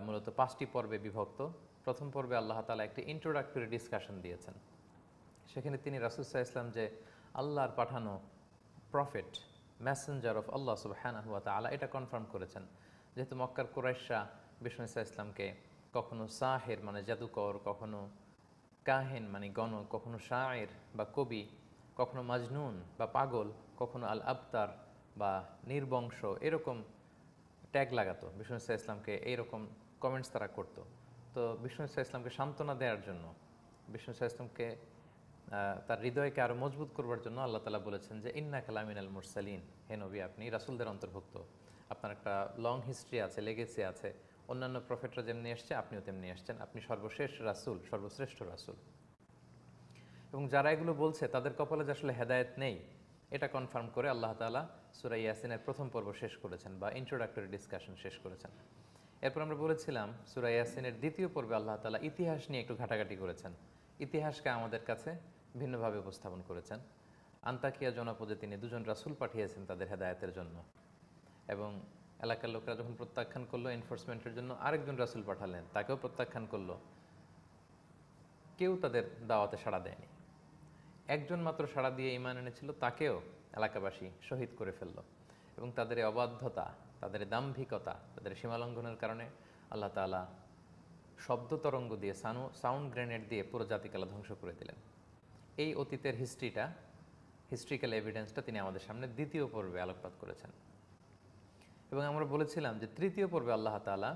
মূলত 5টি পর্বে বিভক্ত। প্রথম পর্বে আল্লাহ তাআলা একটি ইন্ট্রোডাক্টরি ডিসকাশন দিয়েছেন। সেখানে তিনি রাসূল সাল্লাল্লাহু আলাইহি ওয়াসাল্লাম যে আল্লাহর পাঠানো প্রফেট, মেসেঞ্জার অফ আল্লাহ সুবহানাহু ওয়া তাআলা, এটা কনফার্ম করেছেন। যেহেতু মক্কার কুরাইশরা বিষ্ণু ইসা ইসলামকে কখনো সাহের মানে জাদুকর, কখনো কাহেন মানে গণক, কখনো শায়ের বা কবি, কখনো মাজনুন বা পাগল, কখনো আল আবতার বা নির্বংশ, এরকম ট্যাগ লাগাতো বিষ্ণু ইসা ইসলামকে। এইরকম কমেন্টস তারা করতো। তো বিষ্ণু ইসা ইসলামকে সান্ত্বনা দেওয়ার জন্য, বিষ্ণু ইসা ইসলামকে তার হৃদয়কে আরও মজবুত করবার জন্য আল্লাহ তাআলা বলেছেন যে ইন্নাকা লামিনাল মুরসালিন, হে নবী আপনি রাসূলদের অন্তর্ভুক্ত। আপনার একটা লং হিস্ট্রি আছে, লেগেসি আছে। অন্যান্য প্রফেটরা যেমনি এসছে আপনিও তেমনি এসছেন, আপনি সর্বশেষ রাসূল, সর্বশ্রেষ্ঠ রাসূল। এবং যারা এগুলো বলছে তাদের কপালে যে আসলে হেদায়েত নেই, এটা কনফার্ম করে আল্লাহ তাআলা সূরা ইয়াসিনের প্রথম পর্ব শেষ করেছেন বা ইন্ট্রোডাক্টরি ডিসকাশন শেষ করেছেন। এরপর আমরা বলেছিলাম সূরা ইয়াসিনের দ্বিতীয় পর্বে আল্লাহ তাআলা ইতিহাস নিয়ে একটু ঘাটাঘাটি করেছেন। ইতিহাসকে আমাদের কাছে ভিন্নভাবে উপস্থাপন করেছেন। আন্তাকিয়া জনপদে তিনি 2জন রাসূল পাঠিয়েছেন তাদের হেদায়েতের জন্য, এবং এলাকার লোকরা যখন প্রত্যাখ্যান করলো এনফোর্সমেন্টের জন্য আরেকজন রাসূল পাঠালেন, তাকেও প্রত্যাখ্যান করলো। কেউ তাদের দাওয়াতে সাড়া দেয়নি। একজন মাত্র সাড়া দিয়ে ঈমান এনেছিল, তাকেও এলাকাবাসী শহীদ করে ফেলল। এবং তাদের এই অবাধ্যতা, তাদের দাম্ভিকতা, তাদের সীমালঙ্ঘনের কারণে আল্লাহ তাআলা শব্দ তরঙ্গ দিয়ে, সাউন্ড গ্রেনেড দিয়ে পুরো জাতিকালা ধ্বংস করে দিলেন। এই অতীতের হিস্ট্রিক্যাল এভিডেন্সটা তিনি আমাদের সামনে দ্বিতীয় পর্বে আলোকপাত করেছেন। এবং আমরা বলেছিলাম যে তৃতীয় পর্বে আল্লাহ তাআলা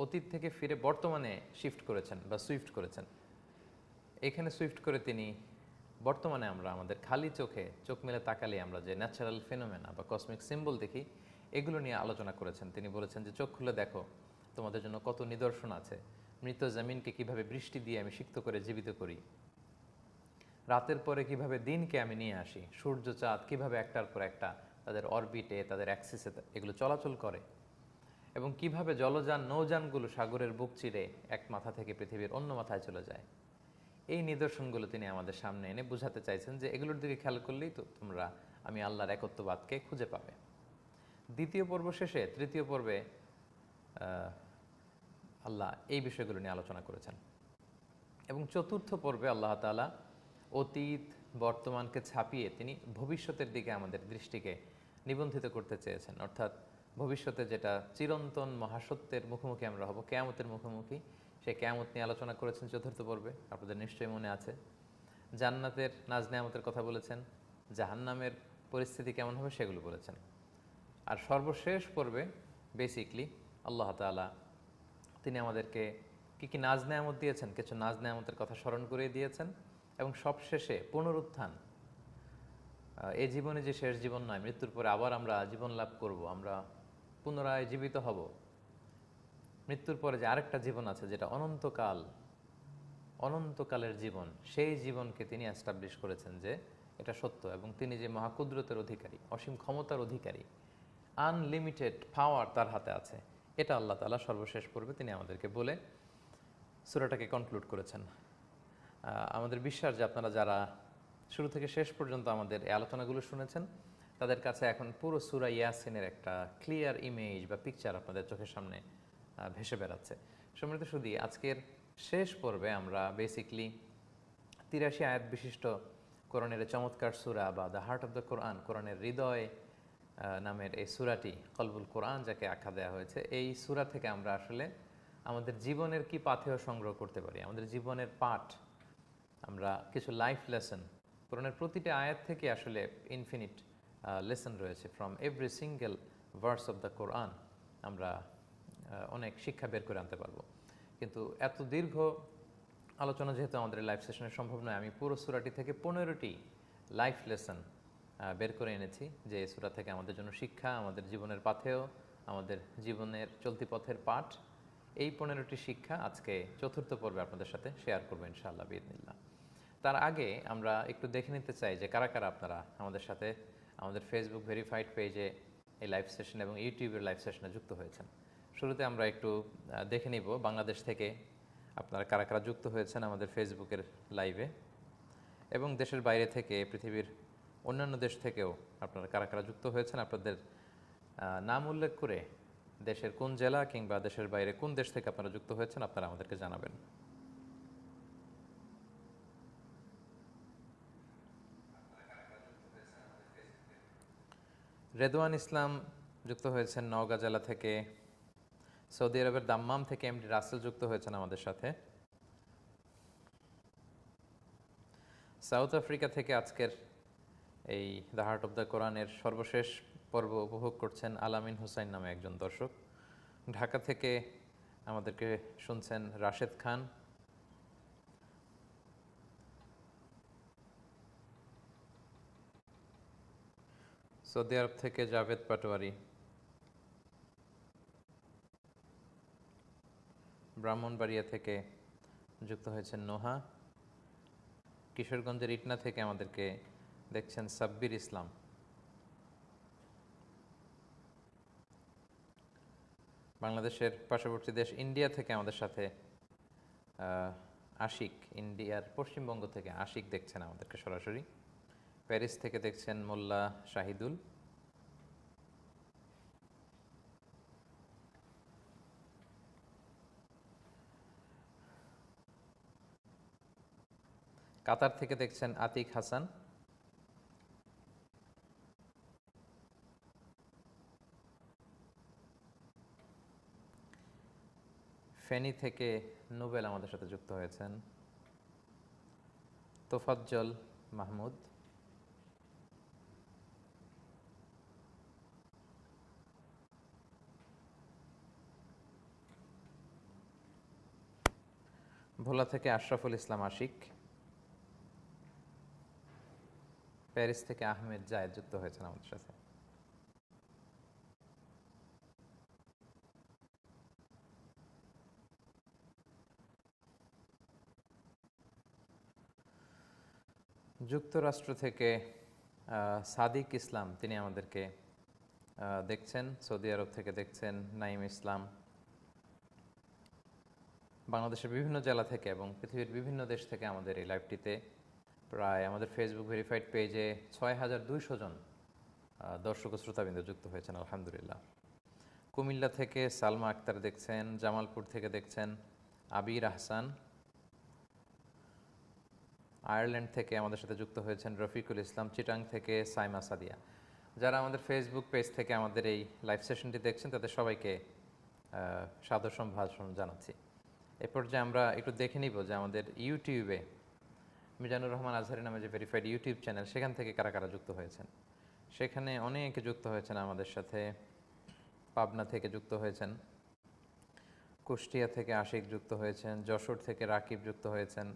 অতীত থেকে ফিরে বর্তমানে শিফট করেছেন বা সুইফট করেছেন। এখানে সুইফট করে তিনি বর্তমানে আমরা আমাদের খালি চোখ মেলে তাকালে আমরা যে ন্যাচারাল ফেনোমেনা বা কসমিক সিম্বল দেখি, এগুলো নিয়ে আলোচনা করেছেন। তিনি বলেছেন যে চোখ খুলে দেখো, তোমাদের জন্য কত নিদর্শন আছে। মৃত জমিনকে কিভাবে বৃষ্টি দিয়ে আমি সিক্ত করে জীবিত করি, রাতের পরে কিভাবে দিনকে আমি নিয়ে আসি, সূর্য চাঁদ কিভাবে একটার পর একটা তাদের অরবিটে, তাদের অ্যাক্সিসে এগুলো চলাচল করে, এবং কিভাবে জলযান নৌযানগুলো সাগরের বুক চিরে এক মাথা থেকে পৃথিবীর অন্য মাথায় চলে যায়। এই নিদর্শনগুলো তিনি আমাদের সামনে এনে বোঝাতে চাইছেন যে এগুলোর দিকে খেয়াল করলেই তো তোমরা আমি আল্লাহর একত্ববাদকে খুঁজে পাবে। দ্বিতীয় পর্ব শেষে তৃতীয় পর্বে আল্লাহ এই বিষয়গুলো নিয়ে আলোচনা করেছেন। এবং চতুর্থ পর্বে আল্লাহ তাআলা অতীত বর্তমানকে ছাপিয়ে তিনি ভবিষ্যতের দিকে আমাদের দৃষ্টিকে নিবন্ধিত করতে চেয়েছেন। অর্থাৎ ভবিষ্যতে যেটা চিরন্তন মহাসত্যের মুখোমুখি আমরা হব, কিয়ামতের মুখোমুখি, সেই কিয়ামত নিয়ে আলোচনা করেছেন চতুর্থ পর্বে। আপনাদের নিশ্চয়ই মনে আছে। জান্নাতের নাজ নেয়ামতের কথা বলেছেন, জাহান্নামের পরিস্থিতি কেমন হবে সেগুলো বলেছেন। আর সর্বশেষ পর্বে বেসিকলি আল্লাহ তাআলা তিনি আমাদেরকে কী কী নাজ নেয়ামত দিয়েছেন, কিছু নাজ নেয়ামতের কথা স্মরণ করিয়ে দিয়েছেন। এবং সবশেষে পুনরুত্থান, এই জীবনে যে শেষ জীবন নয়, মৃত্যুর পরে আবার আমরা জীবন লাভ করব, আমরা পুনরায় জীবিত হব। মৃত্যুর পরে যে আরেকটা জীবন আছে যেটা অনন্তকালের জীবন, সেই জীবনকে তিনি এস্টাবলিশ করেছেন যে এটা সত্য। এবং তিনি যে মহাকুদরতের অধিকারী, অসীম ক্ষমতার অধিকারী, আনলিমিটেড পাওয়ার তার হাতে আছে, এটা আল্লাহ তাআলা সর্বশেষ পর্বে তিনি আমাদেরকে বলে সূরাটাকে কনক্লুড করেছেন। আমাদের বিশ্বাস যে আপনারা যারা শুরু থেকে শেষ পর্যন্ত আমাদের এই আলোচনাগুলো শুনেছেন, তাদের কাছে এখন পুরো সূরা ইয়াসিনের একটা ক্লিয়ার ইমেজ বা পিকচার আপনাদের চোখের সামনে ভেসে বেড়াচ্ছে। সম্মানিত সুধী, আজকের শেষ পর্বে আমরা বেসিকলি 83 আয়াত বিশিষ্ট কোরআনের চমৎকার সূরা বা দ্য হার্ট অফ দ্য কোরআন, কোরআনের হৃদয় নামের এই সূরাটি, কলবুল কোরআন যাকে আখ্যা দেওয়া হয়েছে, এই সূরা থেকে আমরা আসলে আমাদের জীবনের কি পাথেয় সংগ্রহ করতে পারি, আমাদের জীবনের পাঠ, আমরা কিছু লাইফ লেসন, কোরআনের প্রতিটা আয়াত থেকে আসলে ইনফিনিট লেসন রয়েছে। From every single verse of the Quran আমরা অনেক শিক্ষা বের করে আনতে পারবো। কিন্তু এত দীর্ঘ আলোচনা যেহেতু আমাদের লাইভ সেশনে সম্ভব নয়, আমি পুরো সূরাটি থেকে 15টি লাইফ লেসন বের করে এনেছি, যে এই সূরা থেকে আমাদের জন্য শিক্ষা, আমাদের জীবনের পাথেয়, আমাদের জীবনের চলতি পথের পাঠ। এই 15টি শিক্ষা আজকে চতুর্থ পর্বে আপনাদের সাথে শেয়ার করবো ইনশাআল্লাহ বিইذনিল্লাহ। তার আগে আমরা একটু দেখে নিতে চাই যে কারা কারা আপনারা আমাদের সাথে আমাদের ফেসবুক ভেরিফাইড পেজে এই লাইভ সেশন এবং ইউটিউবের লাইভ সেশনে যুক্ত হয়েছেন। শুরুতে আমরা একটু দেখে নিব বাংলাদেশ থেকে আপনারা কারা কারা যুক্ত হয়েছেন আমাদের ফেসবুকের লাইভে, এবং দেশের বাইরে থেকে পৃথিবীর অন্যান্য দেশ থেকেও আপনারা কারা কারা যুক্ত হয়েছেন। আপনাদের নাম উল্লেখ করে দেশের কোন জেলা কিংবা দেশের বাইরে কোন দেশ থেকে আপনারা যুক্ত হয়েছেন আপনারা আমাদেরকে জানাবেন। রেদওয়ান ইসলাম যুক্ত হয়েছেন নওগাঁ জেলা থেকে। সৌদি আরবের দাম্মাম থেকে এমডি রাসেল যুক্ত হয়েছেন আমাদের সাথে। সাউথ আফ্রিকা থেকে আজকের এই দ্য হার্ট অব দ্য কোরআনের সর্বশেষ পর্ব উপভোগ করছেন আলামিন হুসাইন নামে একজন দর্শক। ঢাকা থেকে আমাদেরকে শুনছেন রাশেদ খান। সৌদি আরব থেকে জাভেদ পাটোয়ারি। ব্রাহ্মণবাড়িয়া থেকে যুক্ত হয়েছেন নোহা। কিশোরগঞ্জের ইটনা থেকে আমাদেরকে দেখছেন সাব্বির ইসলাম। বাংলাদেশের পার্শ্ববর্তী দেশ ইন্ডিয়া থেকে আমাদের সাথে আশিক, ইন্ডিয়ার পশ্চিমবঙ্গ থেকে আশিক দেখছেন আমাদেরকে সরাসরি। প্যারিস থেকে দেখছেন মোল্লা শাহিদুল। কাতার থেকে দেখছেন আতিক হাসান। ফেনী থেকে নোবেল আমাদের সাথে যুক্ত হয়েছেন। তোফাজ্জল মাহমুদ। ভোলা থেকে আশরাফুল ইসলাম আশিক। প্যারিস থেকে আহমেদ জায়েদ যুক্ত হয়েছেন আমাদের সাথে। যুক্তরাষ্ট্র থেকে সাদিক ইসলাম, তিনি আমাদেরকে দেখছেন। সৌদি আরব থেকে দেখছেন নাইম ইসলাম। বাংলাদেশের বিভিন্ন জেলা থেকে এবং পৃথিবীর বিভিন্ন দেশ থেকে আমাদের এই লাইভটিতে প্রায় আমাদের ফেসবুক ভেরিফাইড পেজে ৬,২০০ জন দর্শক ও শ্রোতাবৃন্দ যুক্ত হয়েছেন, আলহামদুলিল্লাহ। কুমিল্লা থেকে সালমা আক্তার দেখছেন। জামালপুর থেকে দেখছেন আবির আহসান। আয়ারল্যান্ড থেকে আমাদের সাথে যুক্ত হয়েছেন রফিকুল ইসলাম। চিটাং থেকে সাইমা সাদিয়া। যারা আমাদের ফেসবুক পেজ থেকে আমাদের এই লাইভ সেশনটি দেখছেন তাদের সবাইকে সাদর সম্ভাষণ জানাচ্ছি। এ পর্যায়ে আমরা একটু দেখে নিব যে আমাদের ইউটিউবে মিজানুর রহমান আজহারি নামে যে ভেরিফাইড ইউটিউব চ্যানেল, সেখান থেকে কারা কারা যুক্ত হয়েছেন। সেখানে অনেকে যুক্ত হয়েছেন আমাদের সাথে। পাবনা থেকে যুক্ত হয়েছেন, কুষ্টিয়া থেকে আশিক যুক্ত হয়েছেন, যশোর থেকে রাকিব যুক্ত হয়েছেন,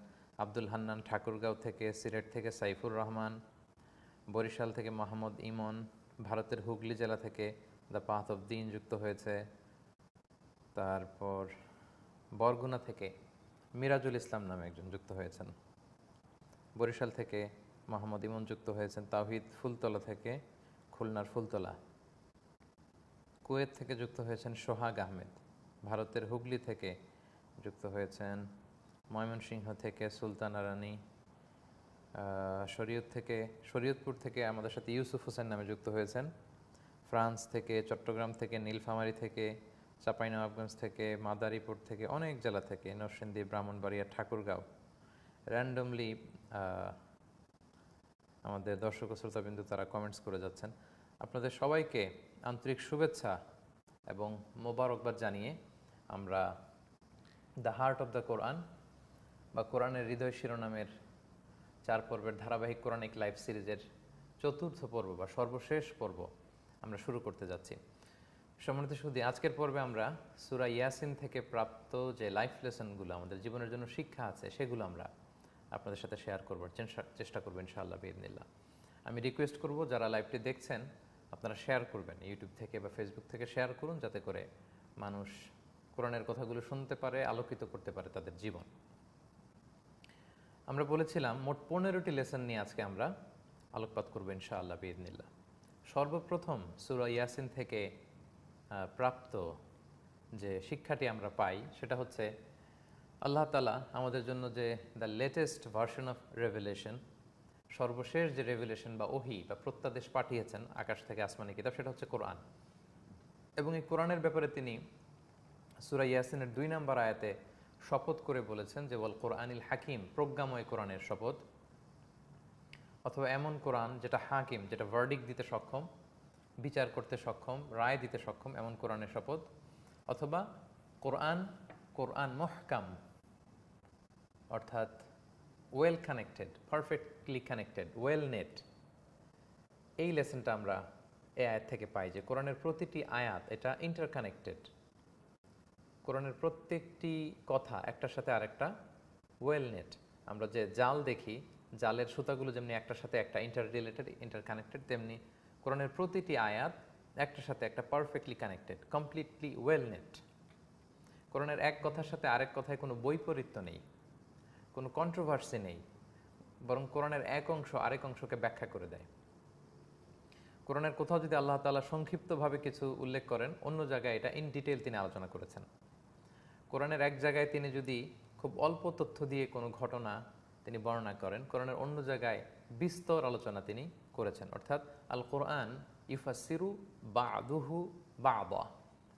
আব্দুল হান্নান ঠাকুরগাঁও থেকে, সিলেট থেকে সাইফুর রহমান, বরিশাল থেকে মোহাম্মদ ইমন, ভারতের হুগলি জেলা থেকে দ্য পাথ অফ দিন যুক্ত হয়েছে। তারপর বরগুনা থেকে মিরাজুল ইসলাম নামে একজন যুক্ত হয়েছেন। বরিশাল থেকে মোহাম্মদ ইমন যুক্ত হয়েছেন। তাওহিদ ফুলতলা থেকে, খুলনার ফুলতলা। কুয়েত থেকে যুক্ত হয়েছেন সোহাগ আহমেদ। ভারতের হুগলি থেকে যুক্ত হয়েছেন ময়মনসিংহ থেকে সুলতানা রানী। শরীয়তপুর থেকে আমাদের সাথে ইউসুফ হোসেন নামে যুক্ত হয়েছেন। ফ্রান্স থেকে, চট্টগ্রাম থেকে, নীলফামারী থেকে, চাঁপাইনবাবগঞ্জ থেকে, মাদারীপুর থেকে, অনেক জেলা থেকে, নরসিংদী, ব্রাহ্মণবাড়িয়া, ঠাকুরগাঁও। র্যান্ডমলি আমাদের দর্শক ও শ্রোতাবিন্দু তারা কমেন্টস করে যাচ্ছেন। আপনাদের সবাইকে আন্তরিক শুভেচ্ছা এবং মোবারকবাদ জানিয়ে আমরা দ্য হার্ট অব দ্য কোরআন বা কোরআনের হৃদয় শিরোনামের 4 পর্বের ধারাবাহিক কোরআনিক লাইভ সিরিজের চতুর্থ পর্ব বা সর্বশেষ পর্ব আমরা শুরু করতে যাচ্ছি। সম্মানিত সুধী, আজকের পর্বে আমরা সূরা ইয়াসিন থেকে প্রাপ্ত যে লাইফ লেসনগুলো আমাদের জীবনের জন্য শিক্ষা আছে সেগুলো আমরা আপনাদের সাথে শেয়ার করবার চেষ্টা করবো ইনশাআল্লাহ বিইذনিল্লাহ। আমি রিকোয়েস্ট করব যারা লাইভটি দেখছেন আপনারা শেয়ার করবেন, ইউটিউব থেকে বা ফেসবুক থেকে শেয়ার করুন, যাতে করে মানুষ কোরআনের কথাগুলো শুনতে পারে, আলোকিত করতে পারে তাদের জীবন। আমরা বলেছিলাম মোট 15টি লেসন নিয়ে আজকে আমরা আলোকপাত করবো ইনশাআল্লাহ বিইذনিল্লাহ। সর্বপ্রথম সূরা ইয়াসিন থেকে প্রাপ্ত যে শিক্ষাটি আমরা পাই সেটা হচ্ছে আল্লাহ তাআলা আমাদের জন্য যে the latest version of revelation, সর্বশেষ যে রেভেলেশন বা ওহী বা প্রত্যাদেশ পাঠিয়েছেন আকাশ থেকে আসমানি কিতাব, সেটা হচ্ছে কোরআন। এবং এই কোরআনের ব্যাপারে তিনি সূরা ইয়াসিনের 2 নম্বর আয়াতে শপথ করে বলেছেন যে ওয়াল কোরআনিল হাকিম, প্রজ্ঞাময় কোরআনের শপথ, অথবা এমন কোরআন যেটা হাকিম, যেটা ভার্ডিক্ট দিতে সক্ষম, বিচার করতে সক্ষম, রায় দিতে সক্ষম, এমন কোরআনের শপথ, অথবা কোরআন কোরআন মুহকাম, অর্থাৎ well connected, perfectly connected, well net. এই লেসনটা আমরা এই আয়াত থেকে পাই যে কোরআনের প্রতিটি আয়াত এটা ইন্টারকানেক্টেড। কোরআনের প্রত্যেকটি কথা একটার সাথে আরেকটা ওয়েল নেট। আমরা যে জাল দেখি, জালের সুতাগুলো যেমনি একটার সাথে একটা ইন্টার রিলেটেড, ইন্টারকানেক্টেড, তেমনি কোরআনের প্রতিটি আয়াত একটার সাথে একটা perfectly connected, completely well net. কোরআনের এক কথার সাথে আরেক কথায় কোনো বৈপরীত্য নেই, কোনো কন্ট্রোভার্সি নেই, বরং কোরআনের এক অংশ আরেক অংশকে ব্যাখ্যা করে দেয়। কোরআনের কোথাও যদি আল্লাহ তাআলা সংক্ষিপ্তভাবে কিছু উল্লেখ করেন, অন্য জায়গায় এটা ইন ডিটেইল তিনি আলোচনা করেছেন। কোরআনের এক জায়গায় তিনি যদি খুব অল্প তথ্য দিয়ে কোনো ঘটনা তিনি বর্ণনা করেন, কোরআনের অন্য জায়গায় বিস্তর আলোচনা তিনি করেছেন। অর্থাৎ আল কোরআন ইউফাসিরু বাদুহু বাদা,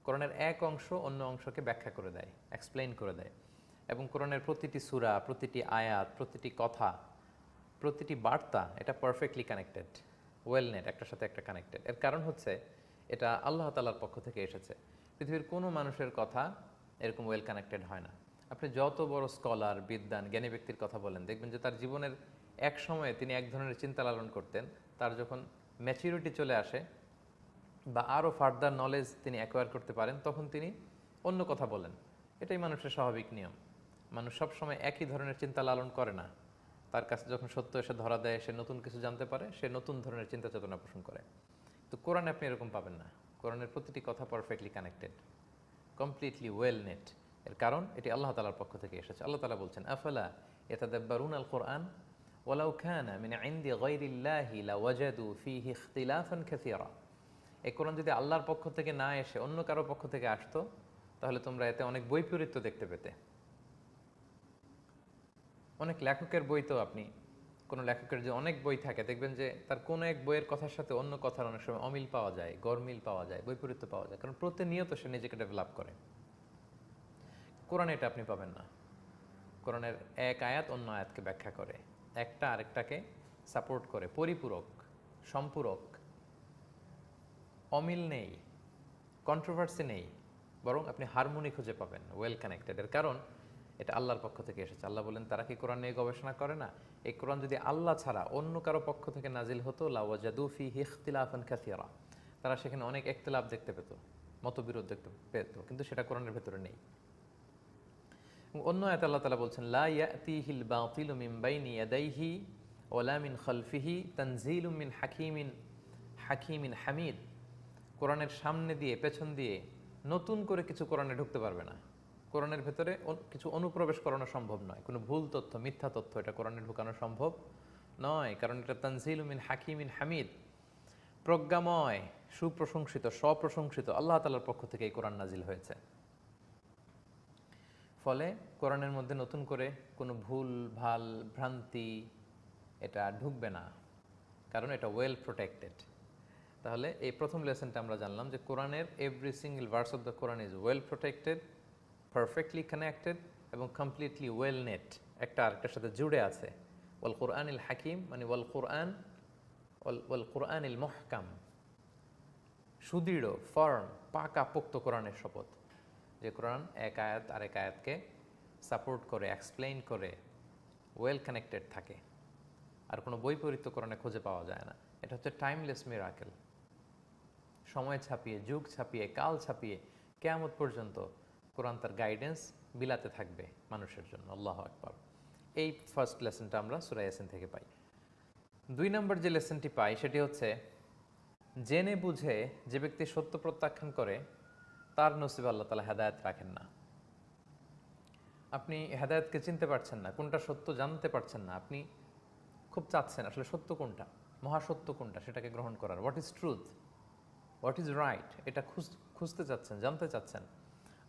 কোরআনের এক অংশ অন্য অংশকে ব্যাখ্যা করে দেয়, এক্সপ্লেইন করে দেয়। এবং কোরআনের প্রতিটি সূরা, প্রতিটি আয়াত, প্রতিটি কথা, প্রতিটি বার্তা এটা পারফেক্টলি কানেক্টেড, ওয়েল নেট, একটার সাথে একটা কানেক্টেড। এর কারণ হচ্ছে এটা আল্লাহ তাআলার পক্ষ থেকে এসেছে। পৃথিবীর কোনো মানুষের কথা এরকম ওয়েল কানেক্টেড হয় না। আপনি যত বড় স্কলার, বিদ্বান, জ্ঞানী ব্যক্তির কথা বলেন, দেখবেন যে তার জীবনের এক সময়ে তিনি এক ধরনের চিন্তা লালন করতেন, তার যখন ম্যাচিউরিটি চলে আসে বা আরও ফার্দার নলেজ তিনি অ্যাকোয়ার করতে পারেন, তখন তিনি অন্য কথা বলেন। এটাই মানুষের স্বাভাবিক নিয়ম। মানুষ সবসময় একই ধরনের চিন্তা লালন করে না। তার কাছে যখন সত্য এসে ধরা দেয়, সে নতুন কিছু জানতে পারে, সে নতুন ধরনের চিন্তা চেতনা পোষণ করে। তো কোরআনে আপনি এরকম পাবেন না। কোরআনের প্রতিটি কথা perfectly connected, completely well net. এর কারণ এটি আল্লাহ তাআলার পক্ষ থেকে এসেছে। আল্লাহ তাআলা বলছেন, আফালা ইয়াতাদাব্বারুনা আল কোরআন ওয়ালাউ কানা মিন ইনদি গায়রিল্লাহি লাওয়াজাদু ফীহি ইখতিলাফান কাসীরা। এই কোরআন যদি আল্লাহর পক্ষ থেকে না এসে অন্য কারো পক্ষ থেকে আসতো, তাহলে তোমরা এতে অনেক বৈপরীত্য দেখতে পেতে। অনেক লেখকের বই, তো আপনি কোনো লেখকের যে অনেক বই থাকে, দেখবেন যে তার কোনো এক বইয়ের কথার সাথে অন্য কথার অনেক সময় অমিল পাওয়া যায়, গরমিল পাওয়া যায়, বৈপরীত্য পাওয়া যায়, কারণ প্রতিনিয়ত সে নিজেকে ডেভেলপ করে। কোরআনে এটা আপনি পাবেন না। কোরআনের এক আয়াত অন্য আয়াতকে ব্যাখ্যা করে, একটা আরেকটাকে সাপোর্ট করে, পরিপূরক, সম্পূরক, অমিল নেই, কন্ট্রোভার্সি নেই, বরং আপনি হারমোনি খুঁজে পাবেন, ওয়েল কানেক্টেড। এর কারণ এটা আল্লাহর পক্ষ থেকে এসেছে। আল্লাহ বলেন, তারা কি কোরআন নিয়ে গবেষণা করে না? এই কোরআন যদি আল্লাহ ছাড়া অন্য কারো পক্ষ থেকে নাজিল হতো, লাওয়াজাদু ফীহি ইখতিলাফান কাসীরা, তারা সেখানে অনেক ইখতিলাফ দেখতে পেত, মতবিরোধ দেখতে পেত, কিন্তু সেটা কোরআনের ভেতরে নেই। অন্য আয়াতে আল্লাহ তাআলা বলছেন, লা ইয়াতিহিল বাতিলু মিন বাইনি ইয়াদাইহি ওয়ালা মিন খালফিহি তানজিলুম মিন হাকিমিন হামিদ। কোরআনের সামনে দিয়ে, পেছন দিয়ে নতুন করে কিছু কোরআনে ঢুকতে পারবে না। কোরআনের ভেতরে কিছু অনুপ্রবেশ করানো সম্ভব নয়, কোনো ভুল তথ্য, মিথ্যা তথ্য এটা কোরআনে ঢুকানো সম্ভব নয়, কারণ এটা তানজিলুম মিন হাকিমিন হামিদ, প্রজ্ঞাময়, সুপ্রশংসিত, স্বপ্রশংসিত আল্লাহ তাআলার পক্ষ থেকে এই কোরআন নাজিল হয়েছে। ফলে কোরআনের মধ্যে নতুন করে কোনো ভুল ভাল, ভ্রান্তি এটা ঢুকবে না, কারণ এটা ওয়েল প্রোটেক্টেড। তাহলে এই প্রথম লেসনটা আমরা জানলাম যে কোরআনের every single verse of the Quran is well protected, perfectly connected এবং কমপ্লিটলি ওয়েল নেট, একটা আরেকটার সাথে জুড়ে আছে। ওয়াল কোরআনিল হাকিম মানে ওয়াল কোরআনিল মুহকাম, সুদৃঢ়, ফার্ম, পাকা পোক্ত কোরআনের শপথ, যে কোরআন এক আয়াত আরেক আয়াতকে সাপোর্ট করে, এক্সপ্লেইন করে, ওয়েল কানেক্টেড থাকে, আর কোনো বৈপরীত্য কোরআনে খুঁজে পাওয়া যায় না। এটা হচ্ছে টাইমলেস মিরাকেল। সময় ছাপিয়ে, যুগ ছাপিয়ে, কাল ছাপিয়ে কিয়ামত পর্যন্ত কোরআন তার গাইডেন্স বিলাতে থাকবে মানুষের জন্য। আল্লাহু আকবার। এই ফার্স্ট লেসনটা আমরা সূরা ইয়াসিন থেকে পাই। 2 নম্বর যে লেসনটি পাই সেটি হচ্ছে, জেনে বুঝে যে ব্যক্তি সত্য প্রত্যাখ্যান করে তার নসিবে আল্লাহ তাআলা হেদায়েত রাখেন না। আপনি হেদায়েতকে চিনতে পারছেন না, কোনটা সত্য জানতে পারছেন না, আপনি খুব চাচ্ছেন আসলে সত্য কোনটা, মহাসত্য কোনটা, সেটাকে গ্রহণ করার, what is truth, what is right, এটা খুঁজতে চাচ্ছেন, জানতে চাচ্ছেন।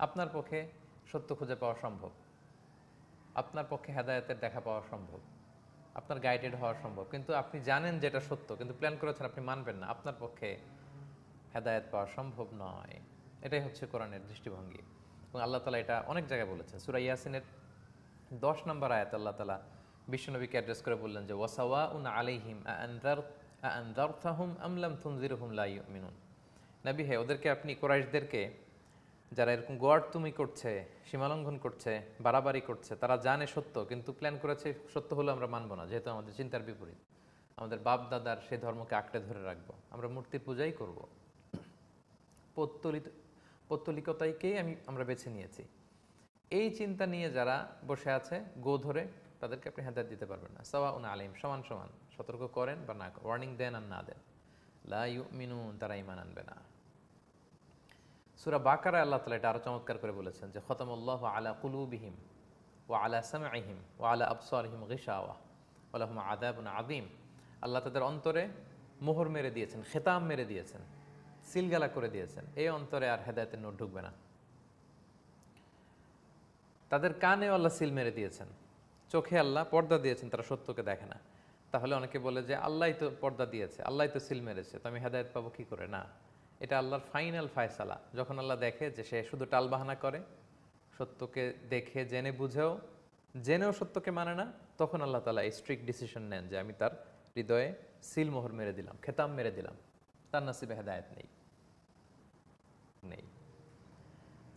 আপনার পক্ষে সত্য খুঁজে পাওয়া সম্ভব, আপনার পক্ষে হেদায়েতের দেখা পাওয়া সম্ভব, আপনার গাইডেড হওয়া সম্ভব, কিন্তু আপনি জানেন যেটা সত্য, কিন্তু প্ল্যান করেছেন আপনি মানবেন না, আপনার পক্ষে হেদায়েত পাওয়া সম্ভব নয়। এটাই হচ্ছে কোরআনের দৃষ্টিভঙ্গি। এবং আল্লাহ তাআলা এটা অনেক জায়গায় বলেছেন। সূরা ইয়াসিনের 10 নম্বর আয়াতে আল্লাহ তাআলা বিশ্বনবীকে অ্যাড্রেস করে বললেন যে ওয়াসাওয়াউন আলাইহিম আনযারতাহুম আম লাম তুনজিরহুম লা ইউমিনুন। নবী হে, ওদেরকে আপনি কুরাইশদেরকে, যারা এরকম গোয়ার্তুমি করছে, সীমালঙ্ঘন করছে, বাড়াবাড়ি করছে, তারা জানে সত্য কিন্তু প্ল্যান করেছে সত্য হলো আমরা মানব না, যেহেতু আমাদের চিন্তার বিপরীত, আমাদের বাপ দাদার সেই ধর্মকে আঁকড়ে ধরে রাখবো, আমরা মূর্তির পূজাই করব, পৌত্তলিকতাইকেই আমরা বেছে নিয়েছি। এই চিন্তা নিয়ে যারা বসে আছে গো ধরে, তাদেরকে আপনি হেদায়েত দিতে পারবেন না। সাওয়াউন আলাইহিম, সমান সমান, সতর্ক করেন বা না, ওয়ার্নিং দেন আর না দেন, লা ইউমিনুন, তারা ঈমান আনবে না। সূরা বাকারায় আল্লাহ তাআলা এটা আরো চমৎকার করে বলেছেন যে খতামাল্লাহু আলা কুলুবিহিম ওয়া আলা সামঈহিম ওয়া আলা আবসারিহিম গিশাওয়া ওয়া লাহুম আযাবুন আযীম। আল্লাহ তাদের অন্তরে মোহর মেরে দিয়েছেন, খেতাম মেরে দিয়েছেন, সিলগালা করে দিয়েছেন, এই অন্তরে আর হেদায়েতের নূর ঢুকবে না। তাদের কানেও আল্লাহ সিল মেরে দিয়েছেন, চোখে আল্লাহ পর্দা দিয়েছেন, তারা সত্যকে দেখে না। তাহলে অনেকে বলে যে আল্লাহই তো পর্দা দিয়েছে, আল্লাহই তো সিল মেরেছে, তো আমি হেদায়েত পাবো কি করে? না, এটা আল্লাহর ফাইনাল ফায়সালা। যখন আল্লাহ দেখে যে সে শুধু টালবাহানা করে, সত্যকে দেখে জেনেও সত্যকে মানে না, তখন আল্লাহ তাআলা এই স্ট্রিক্ট ডিসিশন নেন যে আমি তার হৃদয়ে সিল মোহর মেরে দিলাম, খেতাম মেরে দিলাম, তার নসিবে হেদায়েত নেই,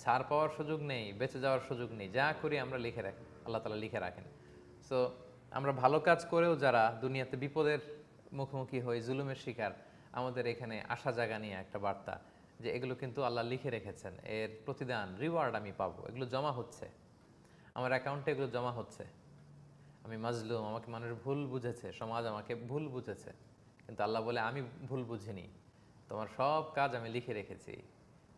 ছাড় পাওয়ার সুযোগ নেই, বেঁচে যাওয়ার সুযোগ নেই, যা করি আমরা লিখে রাখি, আল্লাহ তাআলা লিখে রাখেন। সো আমরা ভালো কাজ করেও যারা দুনিয়াতে বিপদের মুখোমুখি হই, জুলুমের শিকার, আমাদের এখানে আশা জাগা নিয়ে একটা বার্তা যে এগুলো কিন্তু আল্লাহ লিখে রেখেছেন, এর প্রতিদান, রিওয়ার্ড আমি পাবো, এগুলো জমা হচ্ছে আমার অ্যাকাউন্টে, এগুলো জমা হচ্ছে। আমি মাজলুম, আমাকে মানুষ ভুল বুঝেছে, সমাজ আমাকে ভুল বুঝেছে, কিন্তু আল্লাহ বলে আমি ভুল বুঝিনি, তোমার সব কাজ আমি লিখে রেখেছি,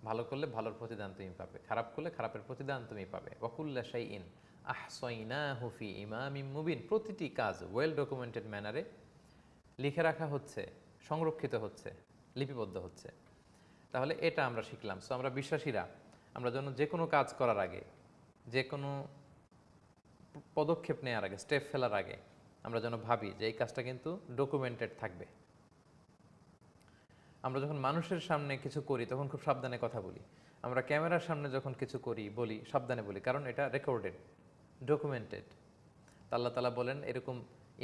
ভালো করলে ভালোর প্রতিদান তুমি পাবে, খারাপ করলে খারাপের প্রতিদান তুমি পাবে। ওয়াকুল্লা শাইইন আহসাইনাহু ফি ইমামিম মুবিন, প্রতিটি কাজ ওয়েল ডকুমেন্টেড ম্যানারে লিখে রাখা হচ্ছে, সংরক্ষিত হচ্ছে, লিপিবদ্ধ হচ্ছে। তাহলে এটা আমরা শিখলাম। সো আমরা বিশ্বাসীরা, আমরা যেন যে কোনো কাজ করার আগে, যে কোনো পদক্ষেপ নেওয়ার আগে, স্টেপ ফেলার আগে আমরা যেন ভাবি যে এই কাজটা কিন্তু ডকুমেন্টেড থাকবে। আমরা যখন মানুষের সামনে কিছু করি তখন খুব সাবধানে কথা বলি, আমরা ক্যামেরার সামনে যখন কিছু করি বলি সাবধানে বলি, কারণ এটা রেকর্ডেড, ডকুমেন্টেড। আল্লাহ তাআলা বলেন এরকম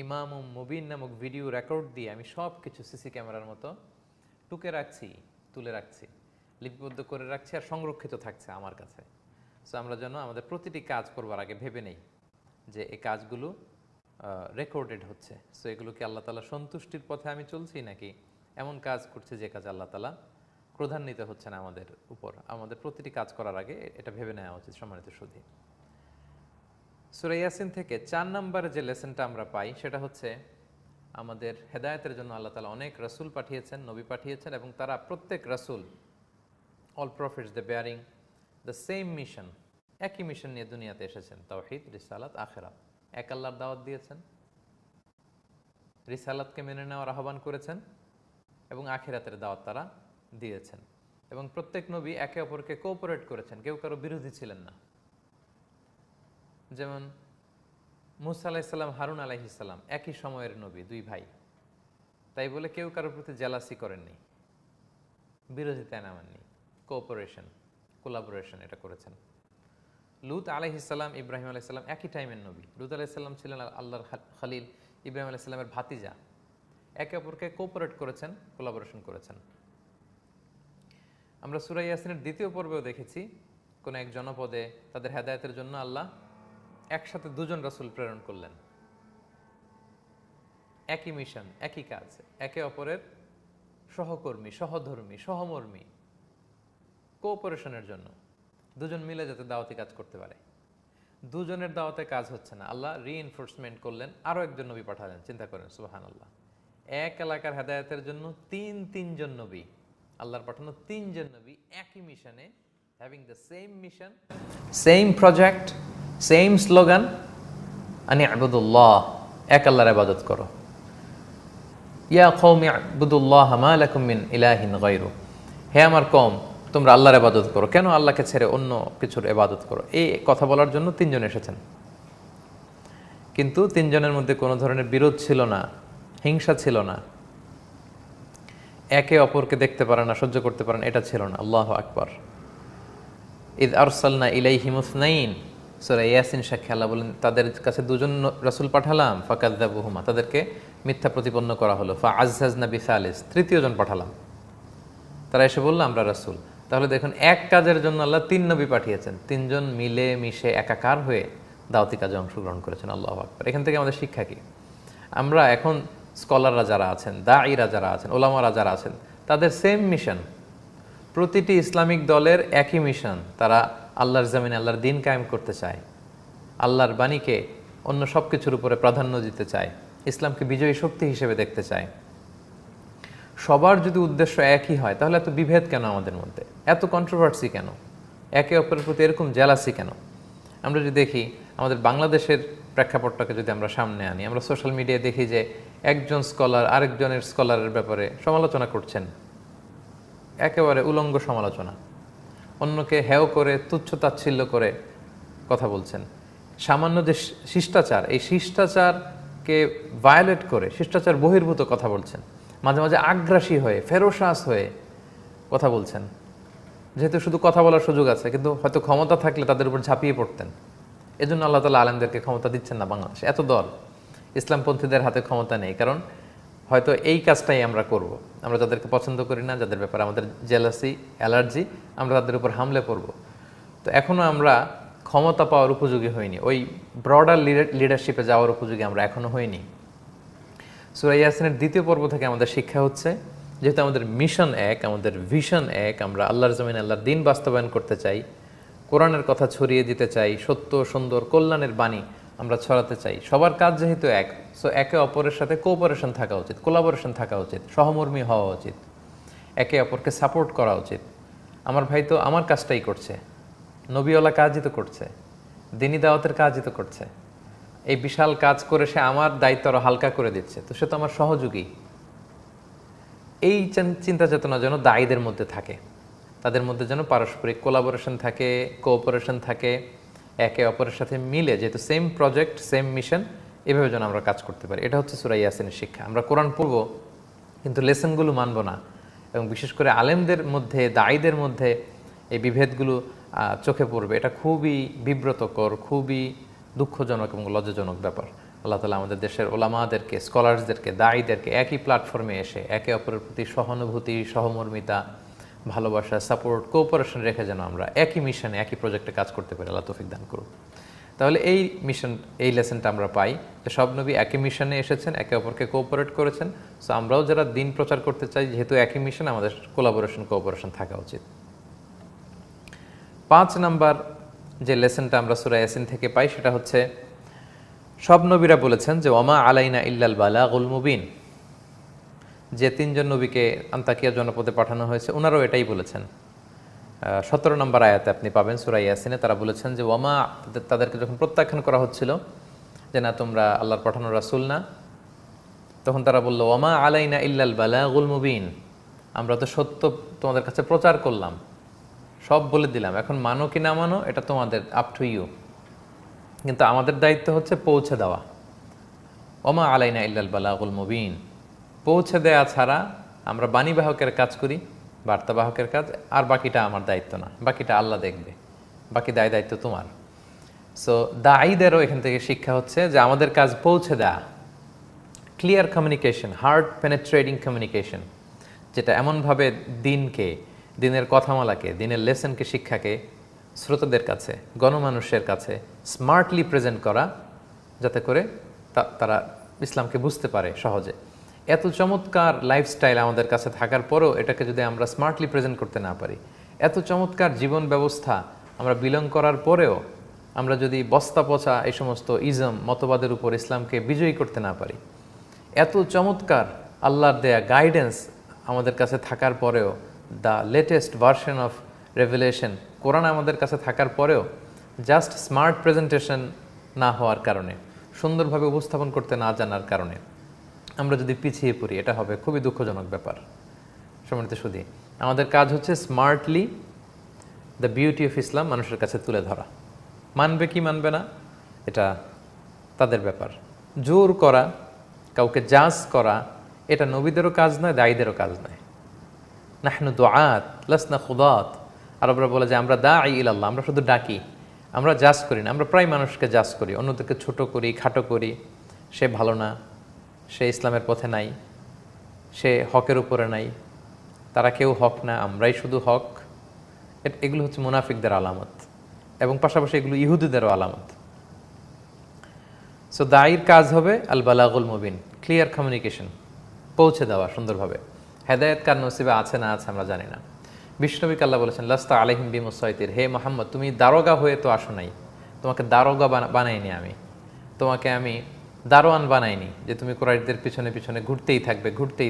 ইমামুম মুবিন নামক ভিডিও রেকর্ড দিয়ে আমি সব কিছু সিসি ক্যামেরার মতো টুকে রাখছি, তুলে রাখছি, লিপিবদ্ধ করে রাখছি, আর সংরক্ষিত থাকছে আমার কাছে। সো আমরা যেন আমাদের প্রতিটি কাজ করবার আগে ভেবে নেই যে এই কাজগুলো রেকর্ডেড হচ্ছে। সো এগুলো কি আল্লাহ তাআলা সন্তুষ্টির পথে আমি চলছি, নাকি এমন কাজ করছে যে কাজ আল্লাহ তাআলা ক্রোধান্বিত হচ্ছেন আমাদের উপর? আমাদের প্রতিটি কাজ করার আগে এটা ভেবে নেওয়া উচিত। সম্মানিত সুধী, সূরা ইয়াসিন থেকে 4 নম্বরে যে লেসনটা আমরা পাই সেটা হচ্ছে আমাদের হেদায়েতের জন্য আল্লাহ তাআলা অনেক রাসূল পাঠিয়েছেন, নবী পাঠিয়েছেন, এবং তারা প্রত্যেক রাসূল, all prophets, they bearing the same mission, একই মিশন নিয়ে দুনিয়াতে এসেছেন, তাওহীদ, রিসালাত, আখিরাত। এক আল্লাহর দাওয়াত দিয়েছেন, রিসালাতকে মেনে নেওয়ার আহ্বান করেছেন, এবং আখিরাতের দাওয়াত তারা দিয়েছেন। এবং প্রত্যেক নবী একে অপরকে কোঅপারেট করেছেন, কেউ কারো বিরোধী ছিলেন না। যেমন মুসা আলাইহিস সালাম, হারুন আলাইহিস সালাম একই সময়ের নবী, দুই ভাই, তাই বলে কেউ কারোর প্রতি জেলাসি করেননি, বিরোধিতায় নামেননি, কোঅপারেশন, কোলাবোরেশন এটা করেছেন। লূত আলাইহিস সালাম, ইব্রাহিম আলাইহিস সালাম একই টাইমের নবী। লূত আলাইহিস সালাম ছিলেন আল্লাহর খলিল, ইব্রাহিম আলাইহিস সালামের ভাতিজা, একে অপরকে কোঅপারেট করেছেন, কোলাবোরেশন করেছেন। আমরা সূরা ইয়াসিনের 2য় পর্বেও দেখেছি কোন এক জনপদে তাদের হেদায়েতের জন্য আল্লাহ একসাথে 2 জন রাসূল প্রেরণ করলেন, একই মিশন, একই কাজ, একে অপরের সহকর্মী, সহধর্মী, সহমর্মী, কোঅপারেশনের জন্য 2 জন মিলে যাতে দাওয়াতি কাজ করতে পারে। 2 জনের দাওয়াতে কাজ হচ্ছে না, আল্লাহ রিইনফোর্সমেন্ট করলেন, আরো একজন নবী পাঠালেন। চিন্তা করেন, সুবহানাল্লাহ, এক এলাকার হেদায়েতের জন্য 3 জন নবী, আল্লাহর পাঠানো 3 জন নবী একই মিশনে, having the same mission, same project, same slogan, আনি আবুদুল্লাহ, এক আল্লাহর ইবাদত করো। ইয়া কওমি আবুদুল্লাহ মা লাকুম মিন ইলাহিন গায়রু, হে আমার কওম, তোমরা আল্লাহর ইবাদত করো, কেন আল্লাহকে ছেড়ে অন্য কিছুর ইবাদত করো? এই কথা বলার জন্য 3 জন এসেছেন, কিন্তু 3 জনের মধ্যে কোনো ধরনের বিরোধ ছিল না, হিংসা ছিল না, একে অপরকে দেখতে পারে না, সহ্য করতে পারে না, এটা ছিল না। আল্লাহু আকবার। ইদ আরসালনা ইলাইহিম ইসনাইন, সূরা ইয়াসিন সাক্ষী আল্লাহ বলেন তাদের কাছে দুজন রাসূল পাঠালাম, ফাকাযযাবুহুমা, তাদেরকে মিথ্যা প্রতিপন্ন করা হলো, ফাআযযাজনা বিসালিস, তৃতীয়জন পাঠালাম। তারা এসে বলল আমরা রাসূল। তাহলে দেখুন এক কাজের জন্য আল্লাহ 3 নবী পাঠিয়েছেন, 3 জন মিলে মিশে একাকার হয়ে দাওয়াতি কাজে অংশগ্রহণ করেছেন। আল্লাহু আকবার। এখান থেকে আমাদের শিক্ষা কি? আমরা এখন স্কলাররা যারা আছেন, দাঈরা যারা আছেন, ওলামারা যারা আছেন, তাদের সেম মিশন। প্রতিটি ইসলামিক দলের একই মিশন, তারা আল্লাহর জমিনে আল্লাহর দিন কায়েম করতে চায়, আল্লাহর বাণীকে অন্য সব কিছুর উপরে প্রাধান্য দিতে চায়, ইসলামকে বিজয়ী শক্তি হিসেবে দেখতে চায়। সবার যদি উদ্দেশ্য একই হয় তাহলে এত বিভেদ কেন আমাদের মধ্যে, এত কন্ট্রোভার্সি কেন, একে অপরের প্রতি এরকম জেলাসি কেন? আমরা যদি দেখি আমাদের বাংলাদেশের প্রেক্ষাপটটাকে যদি আমরা সামনে আনি, আমরা সোশ্যাল মিডিয়ায় দেখি যে একজন স্কলার আরেকজনের স্কলারের ব্যাপারে সমালোচনা করছেন, একেবারে উলঙ্গ সমালোচনা, অন্যকে হেয় করে তুচ্ছ তাচ্ছিল্য করে কথা বলছেন। সামান্য যে শিষ্টাচার, এই শিষ্টাচারকে ভায়োলেট করে শিষ্টাচার বহির্ভূত কথা বলছেন, মাঝে মাঝে আগ্রাসী হয়ে ফেরোসাস হয়ে কথা বলছেন। যেহেতু শুধু কথা বলার সুযোগ আছে, কিন্তু হয়তো ক্ষমতা থাকলে তাদের উপর ঝাঁপিয়ে পড়তেন। এজন্য আল্লাহ তাআলা আলেমদেরকে ক্ষমতা দিচ্ছেন না বাংলাদেশে। এত দল, ইসলামপন্থীদের হাতে ক্ষমতা নেই, কারণ হয়তো এই কাজটাই আমরা করব। আমরা যাদেরকে পছন্দ করি না, যাদের ব্যাপারে আমাদের জেলাসি, অ্যালার্জি, আমরা তাদের উপর হামলে পড়ব। তো এখনও আমরা ক্ষমতা পাওয়ার উপযোগী হইনি, ওই ব্রডার লিডারশিপে যাওয়ার উপযোগী আমরা এখনও হইনি। সূরা ইয়াসিনের 2য় পর্ব থেকে আমাদের শিক্ষা হচ্ছে, যেহেতু আমাদের মিশন এক, আমাদের ভিশন এক, আমরা আল্লাহর জমিনে আল্লাহর দিন বাস্তবায়ন করতে চাই, কোরআনের কথা ছড়িয়ে দিতে চাই, সত্য সুন্দর কল্যাণের বাণী আমরা ছড়াতে চাই। সবার কাজ যেহেতু এক, সো একে অপরের সাথে কোঅপারেশন থাকা উচিত, কোলাবোরেশন থাকা উচিত, সহমর্মী হওয়া উচিত, একে অপরকে সাপোর্ট করা উচিত। আমার ভাই তো আমার কাজটাই করছে, নবীওয়ালা কাজই তো করছে, দিনী দাওয়াতের কাজই তো করছে, এই বিশাল কাজ করে সে আমার দায়িত্ব আরো হালকা করে দিচ্ছে, তো সে তো আমার সহযোগী। এই চিন্তা চেতনা যেন দায়ীদের মধ্যে থাকে, তাদের মধ্যে যেন পারস্পরিক কোলাবোরেশন থাকে, কোঅপারেশন থাকে, একে অপরের সাথে মিলে, যেহেতু সেম প্রজেক্ট সেম মিশন, এভাবে যেন আমরা কাজ করতে পারি। এটা হচ্ছে সূরা ইয়াসিনের শিক্ষা। আমরা কোরআন পড়ব কিন্তু লেসনগুলো মানব না, এবং বিশেষ করে আলেমদের মধ্যে, দায়ীদের মধ্যে এই বিভেদগুলো চোখে পড়বে। এটা খুবই বিব্রতকর, খুবই দুঃখজনক এবং লজ্জাজনক ব্যাপার। আল্লাহ তাআলা আমাদের দেশের ওলামাদেরকে, স্কলার্সদেরকে, দায়ীদেরকে একই প্ল্যাটফর্মে এসে একে অপরের প্রতি সহানুভূতি, সহমর্মিতা, ভালোবাসা, সাপোর্ট, কোঅপারেশন রেখে যেন আমরা একই মিশনে, একই প্রজেক্টে কাজ করতে পারি। আল্লাহ তৌফিক দান করুন। তাহলে এই মিশন, এই লেসনটা আমরা পাই যে সব নবী একই মিশনে এসেছেন, একে অপরকে কোঅপারেট করেছেন। সো আমরাও যারা দিন প্রচার করতে চাই, যেহেতু একই মিশন, আমাদের কোলাবোরেশন, কোঅপারেশন থাকা উচিত। 5 নাম্বার যে লেসনটা আমরা সূরা ইয়াসিন থেকে পাই সেটা হচ্ছে, সব নবীরা বলেছেন যে ওয়ামা আলাইনা ইল্লাল বালাগুল মুবিন। যে 3 জন নবীকে আন্তাকিয়া জনপদে পাঠানো হয়েছে ওনারাও এটাই বলেছেন। 17 নম্বর আয়াতে আপনি পাবেন সূরা ইয়াসিনে। তারা বলেছেন যে ওয়ামা, তাদেরকে যখন প্রত্যাখ্যান করা হচ্ছিল যে না তোমরা আল্লাহর পাঠানো রাসূল না, তখন তারা বলল ওয়ামা আলাইনা ইল্লাল বালাগুল মুবিন, আমরা তো সত্য তোমাদের কাছে প্রচার করলাম, সব বলে দিলাম, এখন মানো কি না মানো এটা তোমাদের, আপ টু ইউ, কিন্তু আমাদের দায়িত্ব হচ্ছে পৌঁছে দেওয়া। ওমা আলাইনা ইল্লাল বালাগুল মুবিন, পৌঁছে দেয়া ছাড়া আমরা বাণীবাহকের কাজ করি, বার্তাবাহকের কাজ, আর বাকিটা আমার দায়িত্ব না, বাকিটা আল্লাহ দেখবে, বাকি দায়িত্ব তোমার। সো দায়ীদেরও এখান থেকে শিক্ষা হচ্ছে যে আমাদের কাজ পৌঁছে দেয়া, clear communication, heart penetrating communication, যেটা এমনভাবে দিনকে, দিনের কথামালাকে, দিনের লেসনকে, শিক্ষাকে শ্রোতাদের কাছে, গণমানুষের কাছে স্মার্টলি প্রেজেন্ট করা, যাতে করে তারা ইসলামকে বুঝতে পারে সহজে। এত চমৎকার লাইফস্টাইল আমাদের কাছে থাকার পরেও এটাকে যদি আমরা স্মার্টলি প্রেজেন্ট করতে না পারি, এত চমৎকার জীবন ব্যবস্থা আমরা বিলং করার পরেও আমরা যদি বস্তা পচা এই সমস্ত ইজম, মতবাদের উপর ইসলামকে বিজয়ী করতে না পারি, এত চমৎকার আল্লাহর দেয়া গাইডেন্স আমাদের কাছে থাকার পরেও, the latest version of revelation Quran আমাদের কাছে থাকার পরেও জাস্ট স্মার্ট প্রেজেন্টেশন না হওয়ার কারণে, সুন্দরভাবে উপস্থাপন করতে না জানার কারণে আমরা যদি পিছিয়ে পড়ি, এটা হবে খুবই দুঃখজনক ব্যাপার। সম্মানিত সুধী, আমাদের কাজ হচ্ছে smartly the beauty of Islam মানুষের কাছে তুলে ধরা। মানবে কি মানবে না এটা তাদের ব্যাপার। জোর করা, কাউকে জাজ করা, এটা নবীদেরও কাজ নয়, দায়ীদেরও কাজ নয়। নাহনু দুআত লাসনা খুদাত, আরবরা বলে যে আমরা দাঈ ইলাল্লাহ, আমরা শুধু ডাকি, আমরা জাজ করি না। আমরা প্রায় মানুষকে জাজ করি, অন্যদেরকে ছোট করি, খাটো করি, সে ভালো না, সে ইসলামের পথে নাই, সে হকের উপরে নাই, তারা কেউ হক না, আমরাই শুধু হক। এগুলো হচ্ছে মুনাফিকদের আলামত, এবং পাশাপাশি এগুলো ইহুদিদেরও আলামত। সো দায়ীর কাজ হবে আল বালাগুল মুবিন, ক্লিয়ার কমিউনিকেশন, পৌঁছে দেওয়া সুন্দরভাবে। হেদায়েত কার নসিবে আছে না আছে আমরা জানি না। বিষ্ণুবিকে আল্লাহ বলেছেন লাস্তা আলাইহিম বিমুসাইতির, হে মোহাম্মদ তুমি দারোগা হয়ে তো আসো নাই, তোমাকে দারোগা বানাইনি আমি, তোমাকে আমি দারোয়ান বানাইনি যে তুমি কুরাইশদের পিছনে পিছনে ঘুরতেই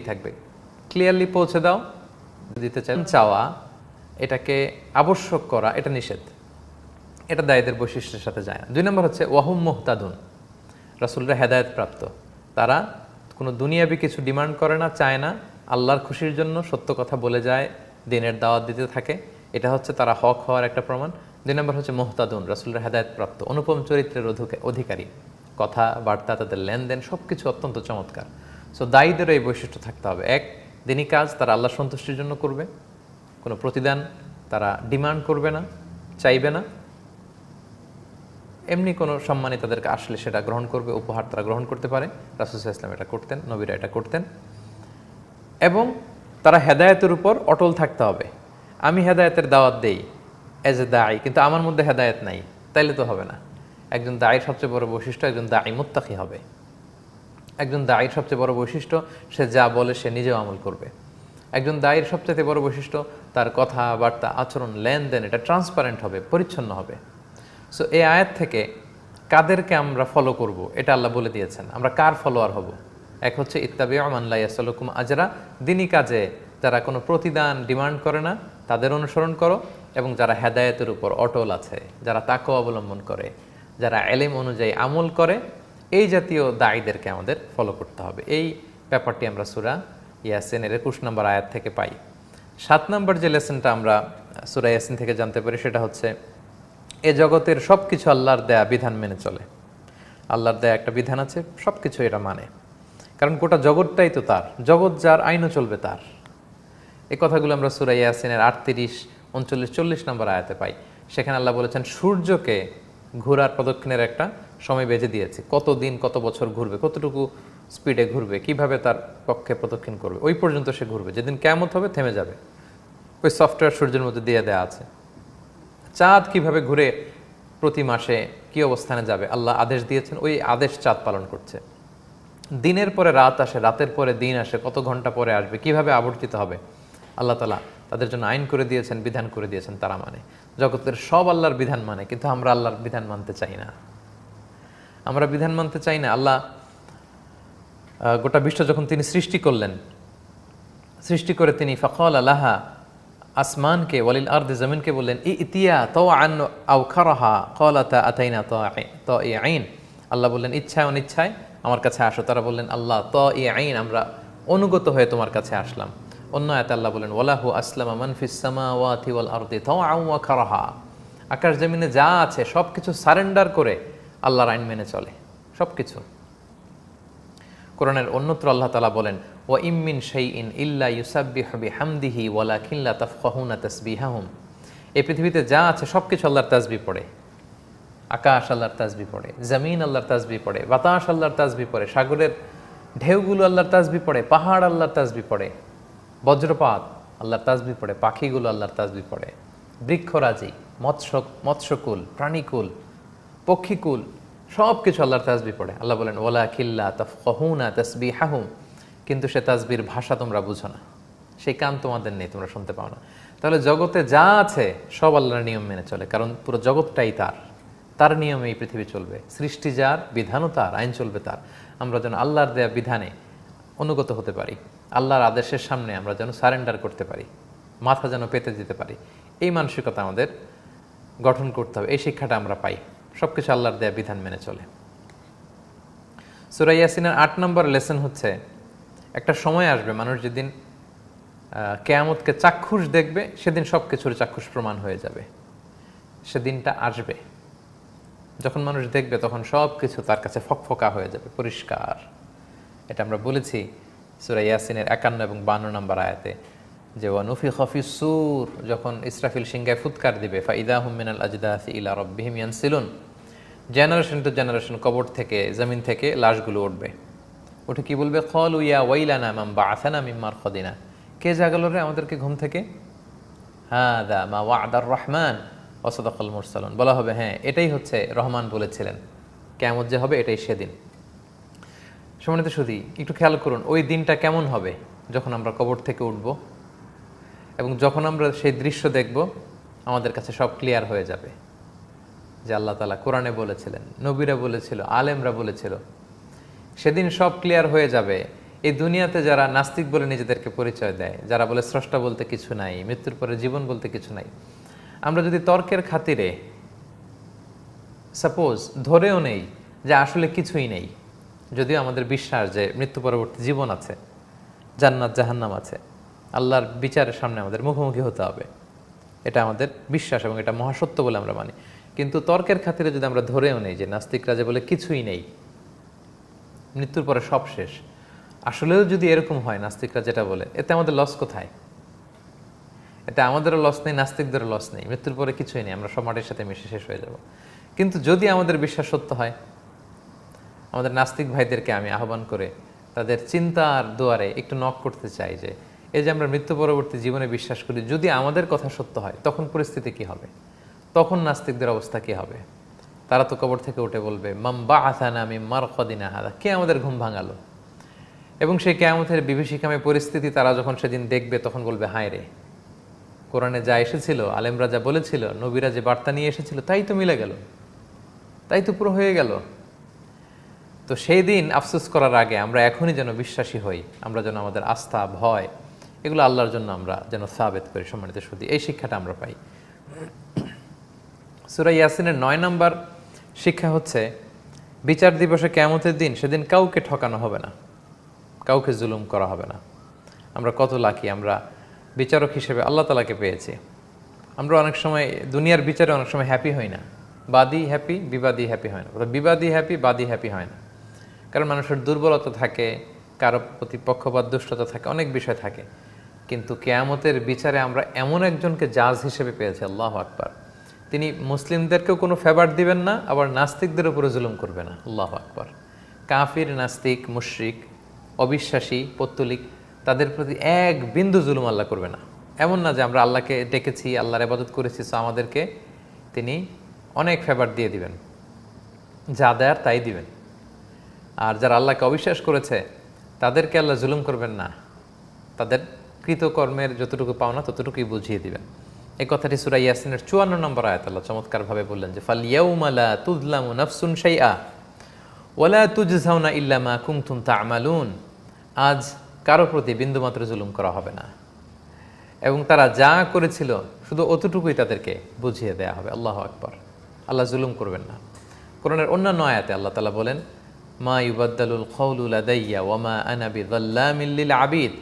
থাকবে। ক্লিয়ারলি পৌঁছে দাও। দিতে চান চাওয়া, এটাকে আবশ্যক করা, এটা নিষেধ, এটা দায়ীদের বৈশিষ্ট্যের সাথে যায় না। 2 নম্বর হচ্ছে ওয়াহুম মুহতাদুন, রাসূলরা হেদায়েত প্রাপ্ত, তারা কোনো দুনিয়াবি কিছু ডিমান্ড করে না, চায় না, আল্লাহর খুশির জন্য সত্য কথা বলে যায়, দিনের দাওয়াত দিতে থাকে, এটা হচ্ছে তারা হক হওয়ার একটা প্রমাণ। 2 নম্বর হচ্ছে মুহতাদুন, রাসূলরা হেদায়েত প্রাপ্ত, অনুপম চরিত্রের অধিকারী, কথা বার্তা, তাদের লেনদেন সব কিছু অত্যন্ত চমৎকার। সো দায়ীদেরও এই বৈশিষ্ট্য থাকতে হবে। এক, দিনই কাজ তারা আল্লাহ সন্তুষ্টির জন্য করবে, কোনো প্রতিদান তারা ডিমান্ড করবে না, চাইবে না, এমনি কোনো সম্মানই তাদেরকে আসলে সেটা গ্রহণ করবে, উপহার তারা গ্রহণ করতে পারে। রাসূল সাল্লাল্লাহু আলাইহি ওয়াসাল্লাম এটা করতেন, নবীরা এটা করতেন। এবং তারা হেদায়েতের উপর অটল থাকতে হবে। আমি হেদায়েতের দাওয়াত দেই এজ এ দায়ী, কিন্তু আমার মধ্যে হেদায়েত নাই, তাইলে তো হবে না। একজন দায়ীর সবচেয়ে বড় বৈশিষ্ট্য একজন দায়ী মুত্তাকি হবে। একজন দায়ীর সবচেয়ে বড় বৈশিষ্ট্য সে যা বলে সে নিজেও আমল করবে। একজন দায়ীর সবচেয়ে বড় বৈশিষ্ট্য তার কথাবার্তা, আচরণ, লেনদেন এটা ট্রান্সপারেন্ট হবে, পরিচ্ছন্ন হবে। সো এই আয়াত থেকে কাদেরকে আমরা ফলো করব এটা আল্লাহ বলে দিয়েছেন। আমরা কার ফলোয়ার হব? এক হচ্ছে ইত্তাবিউ মান লা ইয়াসালুকুম আজরা, দিনী কাজে যারা কোনো প্রতিদান ডিমান্ড করে না তাদের অনুসরণ করো, এবং যারা হেদায়েতের উপর অটল আছে, যারা তাকওয়া অবলম্বন করে, যারা ইলম অনুযায়ী আমল করে, এই জাতীয় দায়ীদেরকে আমাদের ফলো করতে হবে। এই ব্যাপারটি আমরা সূরা ইয়াসিনের 21 নম্বর আয়াত থেকে পাই। 7 নম্বর যে লেসনটা আমরা সূরা ইয়াসিন থেকে জানতে পারি সেটা হচ্ছে এ জগতের সব কিছু আল্লাহর দেয়া বিধান মেনে চলে। আল্লাহর দেয়া একটা বিধান আছে, সব কিছু এটা মানে, কারণ গোটা জগৎটাই তো তার, জগৎ যার, আইনও চলবে তার। এই কথাগুলো আমরা সূরা ইয়াসিনের 38, 39, 40 নম্বর আয়াতে পাই। সেখানে আল্লাহ বলেছেন সূর্যকে ঘোরার প্রদক্ষিণের একটা সময় বেঁধে দিয়েছে, কত দিন কত বছর ঘুরবে, কতটুকু স্পিডে ঘুরবে, কিভাবে তার পক্ষে প্রদক্ষিণ করবে, ওই পর্যন্ত সে ঘুরবে, যেদিন কিয়ামত হবে থেমে যাবে। ওই সফটওয়্যার সূর্যের মধ্যে দিয়ে দেওয়া আছে। চাঁদ কিভাবে ঘুরে প্রতি মাসে কি অবস্থানে যাবে আল্লাহ আদেশ দিয়েছেন, ওই আদেশ চাঁদ পালন করছে। দিনের পরে রাত আসে, রাতের পরে দিন আসে, কত ঘন্টা পরে আসবে, কিভাবে আবর্তিত হবে, আল্লাহ তাআলা তাদের জন্য আইন করে দিয়েছেন, বিধান করে দিয়েছেন, তারা মানে। জগতের সব আল্লাহর বিধান মানে, কিন্তু আমরা আল্লাহর বিধান মানতে চাই না। আমরা বিধান মানতে চাই না। আল্লাহ গোটা বিশ্ব যখন তিনি সৃষ্টি করলেন, সৃষ্টি করে তিনি ফাকাল লাহা, আসমানকে, ওয়ালিল আরদি, জমিনকে বললেন ইতিয়া তাওআন আও কারাহা ক্বালাতা আতাইনা তাইঈন। আল্লাহ বললেন ইচ্ছায় অনিচ্ছায় আমার কাছে আসো। তারা বললেন আল্লাহ তাইঈন, আমরা অনুগত হয়ে তোমার কাছে আসলাম। অন্য আয়াতে আল্লাহ বলেন ওয়ালাহু আসলামা মান ফিস সামাওয়াতি ওয়াল আরদি তাওআন ওয়া কারাহা, আকাশ জমিনে যা আছে সব কিছু সারেন্ডার করে আল্লাহর আইন মেনে চলে, সব কিছু। কোরআনের অন্যত্র আল্লাহ তাআলা বলেন ওয়া ইম মিন শাইইন ইল্লা ইউসাব্বিহু বিহামদিহি ওয়ালাকিন লা তাফকাহুনা তাসবিহাহুম। এই পৃথিবীতে যা আছে সব কিছু আল্লাহর তাসবিহ পড়ে। আকাশ আল্লাহর তাসবিহ পড়ে, জমিন আল্লাহর তাসবিহ পড়ে, বাতাস আল্লাহর তাসবিহ পড়ে, সাগরের ঢেউগুলো আল্লাহর তাসবিহ পড়ে, পাহাড় আল্লাহর তাসবিহ পড়ে, বজ্রপাত আল্লাহর তাসবিহ পড়ে, পাখিগুলো আল্লাহর তাসবিহ পড়ে, বৃক্ষরাজি, মৎস্যকুল, প্রাণীকুল, পক্ষীকুল, সব কিছু আল্লাহর তাসবিহ পড়ে। আল্লাহ বলেন ওয়ালাকিন লা তাফকাহুনা তাসবিহাহুম, কিন্তু সে তাসবির ভাষা তোমরা বুঝো না, সেই কান তোমাদের নেই, তোমরা শুনতে পাও না। তাহলে জগতে যা আছে সব আল্লাহর নিয়ম মেনে চলে, কারণ পুরো জগৎটাই তার নিয়মে এই পৃথিবী চলবে। সৃষ্টি যার, বিধানও তার, আইন চলবে তার। আমরা যেন আল্লাহর দেয়া বিধানে অনুগত হতে পারি, আল্লাহর আদেশের সামনে আমরা যেন সারেন্ডার করতে পারি, মাথা যেন পেতে দিতে পারি, এই মানসিকতা আমাদের গঠন করতে হবে। এই শিক্ষাটা আমরা পাই, সব কিছু আল্লাহর দেয়া বিধান মেনে চলে। সূরা ইয়াসিনের 8 নম্বর লেসন হচ্ছে একটা সময় আসবে মানুষ যেদিন কিয়ামতকে চাক্ষুষ দেখবে, সেদিন সব কিছুর চাক্ষুষ প্রমাণ হয়ে যাবে। সেদিনটা আসবে যখন মানুষ দেখবে, তখন সব কিছু তার কাছে ফকফকা হয়ে যাবে, পরিষ্কার। এটা আমরা বলেছি সূরা ইয়াসিনের 51 এবং 52 নম্বর আয়াতে যে ওয়ানুফিখা ফিস-সূর, যখন ইসরাফিল সিংহায় ফুৎকার দিবে, ফাইদা হুম মিনাল আজদাসি ইলা রাব্বিহিম ইয়ানসিলুন, জেনারেশন টু জেনারেশন কবর থেকে, জমিন থেকে লাশগুলো উঠবে। উঠে কি বলবে? ক্বালু ইয়া ওয়াইলানা মান বা'আসানা মিন মারকাদিনা, কে জাগালো রে আমাদেরকে ঘুম থেকে? হাযা মা ওয়া'দার রহমান ওয়া সাদাকাল মুরসালুন, বলা হবে হ্যাঁ এটাই হচ্ছে রহমান বলেছিলেন, কিয়ামত যে হবে এটাই সেদিন। সম্মানিত সুধী, একটু খেয়াল করুন ওই দিনটা কেমন হবে যখন আমরা কবর থেকে উঠব, এবং যখন আমরা সেই দৃশ্য দেখব আমাদের কাছে সব ক্লিয়ার হয়ে যাবে যে আল্লাহ তাআলা কোরআনে বলেছিলেন, নবীরা বলেছিল, আলেমরা বলেছিল। সেদিন সব ক্লিয়ার হয়ে যাবে। এই দুনিয়াতে যারা নাস্তিক বলে নিজেদেরকে পরিচয় দেয়, যারা বলে স্রষ্টা বলতে কিছু নাই, মৃত্যুর পরে জীবন বলতে কিছু নাই, আমরা যদি তর্কের খাতিরে সাপোজ ধরেও নেই যে আসলে কিছুই নেই, যদিও আমাদের বিশ্বাস যে মৃত্যু পরবর্তী জীবন আছে, জান্নাত জাহান্নাম আছে, আল্লাহর বিচারের সামনে আমাদের মুখোমুখি হতে হবে, এটা আমাদের বিশ্বাস এবং এটা মহাসত্য বলে আমরা মানি। কিন্তু তর্কের খাতিরে যদি আমরা ধরেও নেই যে নাস্তিকরা যে বলে কিছুই নেই, মৃত্যুর পরে সব শেষ, আসলেও যদি এরকম হয় নাস্তিকরা যেটা বলে, এতে আমাদের লস কোথায়? এতে আমাদেরও লস নেই, নাস্তিকদেরও লস নেই, মৃত্যুর পরে কিছুই নেই, আমরা সব মাটির সাথে মিশে শেষ হয়ে যাব। কিন্তু যদি আমাদের বিশ্বাস সত্য হয়, আমাদের নাস্তিক ভাইদেরকে আমি আহ্বান করে তাদের চিন্তার দুয়ারে একটু নক করতে চাই যে এই যে আমরা মৃত্যু পরবর্তী জীবনে বিশ্বাস করি, যদি আমাদের কথা সত্য হয় তখন পরিস্থিতি কি হবে? তখন নাস্তিকদের অবস্থা কি হবে? তারা তো কবর থেকে উঠে বলবে মান বা'আসানা মিন মারকাদিনা হাযা, কে আমাদের ঘুম ভাঙালো? এবং সেই কিয়ামতের বিভীষিকাময় পরিস্থিতি তারা যখন সেদিন দেখবে তখন বলবে হায় রে, কোরআনে যা এসেছিল, আলেমরা যা বলেছিল, নবীরা যে বার্তা নিয়ে এসেছিল তাই তো মিলে গেল, তাই তো পুরো হয়ে গেল। তো সেই দিন আফসোস করার আগে আমরা এখনই যেন বিশ্বাসী হই, আমরা যেন আমাদের আস্থা, ভয় এগুলো আল্লাহর জন্য আমরা যেন সাবেত করি। সম্মানিত সুধী, এই শিক্ষাটা আমরা পাই। সূরা ইয়াসিনের 9 নম্বর শিক্ষা হচ্ছে বিচার দিবসে, কিয়ামতের দিন, সেদিন কাউকে ঠকানো হবে না, কাউকে জুলুম করা হবে না। আমরা কত লাকি, আমরা বিচারক হিসেবে আল্লাহ তাআলাকে পেয়েছি। আমরা অনেক সময় দুনিয়ার বিচারে অনেক সময় হ্যাপি হই না, বাদী হ্যাপি বিবাদী হ্যাপি হয় না, বিবাদী হ্যাপি বাদী হ্যাপি হয় না, কারণ মানুষের দুর্বলতা থাকে, কারো প্রতি পক্ষপাত দুষ্টতা থাকে, অনেক বিষয় থাকে। কিন্তু কিয়ামতের বিচারে আমরা এমন একজনকে জাজ হিসেবে পেয়েছি, আল্লাহু আকবার, তিনি মুসলিমদেরকেও কোনো ফেভার দিবেন না, আবার নাস্তিকদের উপরে জুলুম করবে না। আল্লাহু আকবার। কাফির, নাস্তিক, মুশরিক, অবিশ্বাসী, পত্তলিক, তাদের প্রতি এক বিন্দু জুলুম আল্লাহ করবে না। এমন না যে আমরা আল্লাহকে ডেকেছি, আল্লাহর ইবাদত করেছি, সো আমাদেরকে তিনি অনেক ফেভার দিয়ে দিবেন, যা দেয়ার তাই দিবেন। আর যারা আল্লাহকে অবিশ্বাস করেছে তাদেরকে আল্লাহ জুলুম করবেন না, তাদের কৃতকর্মের যতটুকু পাওনা ততটুকুই বুঝিয়ে দিবেন। এই কথাটি সূরা ইয়াসিনের 54 নম্বর আয়াত আল্লাহ চমৎকারভাবে বললেন যে ফাল ইয়াউমা লা তুযলামু নাফসুন শাইআ ওয়া লা তুজজাউনা ইল্লা মা কুনতুম তা'মালুন, আজ কারো প্রতি বিন্দুমাত্র জুলুম করা হবে না, এবং তারা যা করেছিল শুধু অতটুকুই তাদেরকে বুঝিয়ে দেয়া হবে। আল্লাহু আকবার। আল্লাহ জুলুম করবেন না। কোরআনের অন্যান্য আয়াতে আল্লাহ তাআলা বলেন মা ইউবাদদালুল কওলু লাদাইয়া ওয়া মা আনা বিযাল্লামিল লিল আবিদ,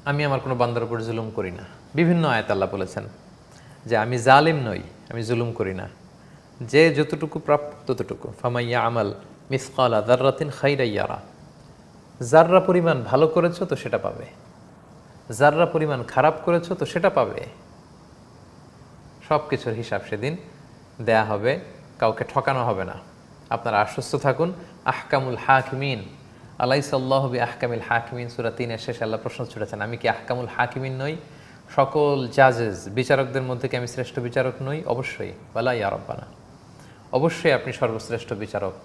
আমি আমার কোনো বান্দার উপর জুলুম করি না। বিভিন্ন আয়াত আল্লাহ বলেছেন যে আমি জালিম নই, আমি জুলুম করি না, যে যতটুকু প্রাপ্য ততটুকু। ফামাইয়া আমাল মিসকালা যাররাতিন খাইরা ইয়ারা, যাররা পরিমাণ ভালো করেছো তো সেটা পাবে, যাররা পরিমাণ খারাপ করেছো তো সেটা পাবে। সব কিছুর হিসাব সেদিন দেয়া হবে, কাউকে ঠকানো হবে না। আপনারা আশ্বস্ত থাকুন। আহকামুল হাকিমিন, আলাইসাল্লাহু বিআহকামিল হাকিমিন, সূরা 3-এর শেষে আল্লাহ প্রশ্ন ছুড়েছেন, আমি কি আহকামুল হাকিমিন নই? সকল জাজেস, বিচারকদের মধ্যে কি আমি শ্রেষ্ঠ বিচারক নই? অবশ্যই। বালা ইয়া রাব্বানা, অবশ্যই আপনি সর্বশ্রেষ্ঠ বিচারক,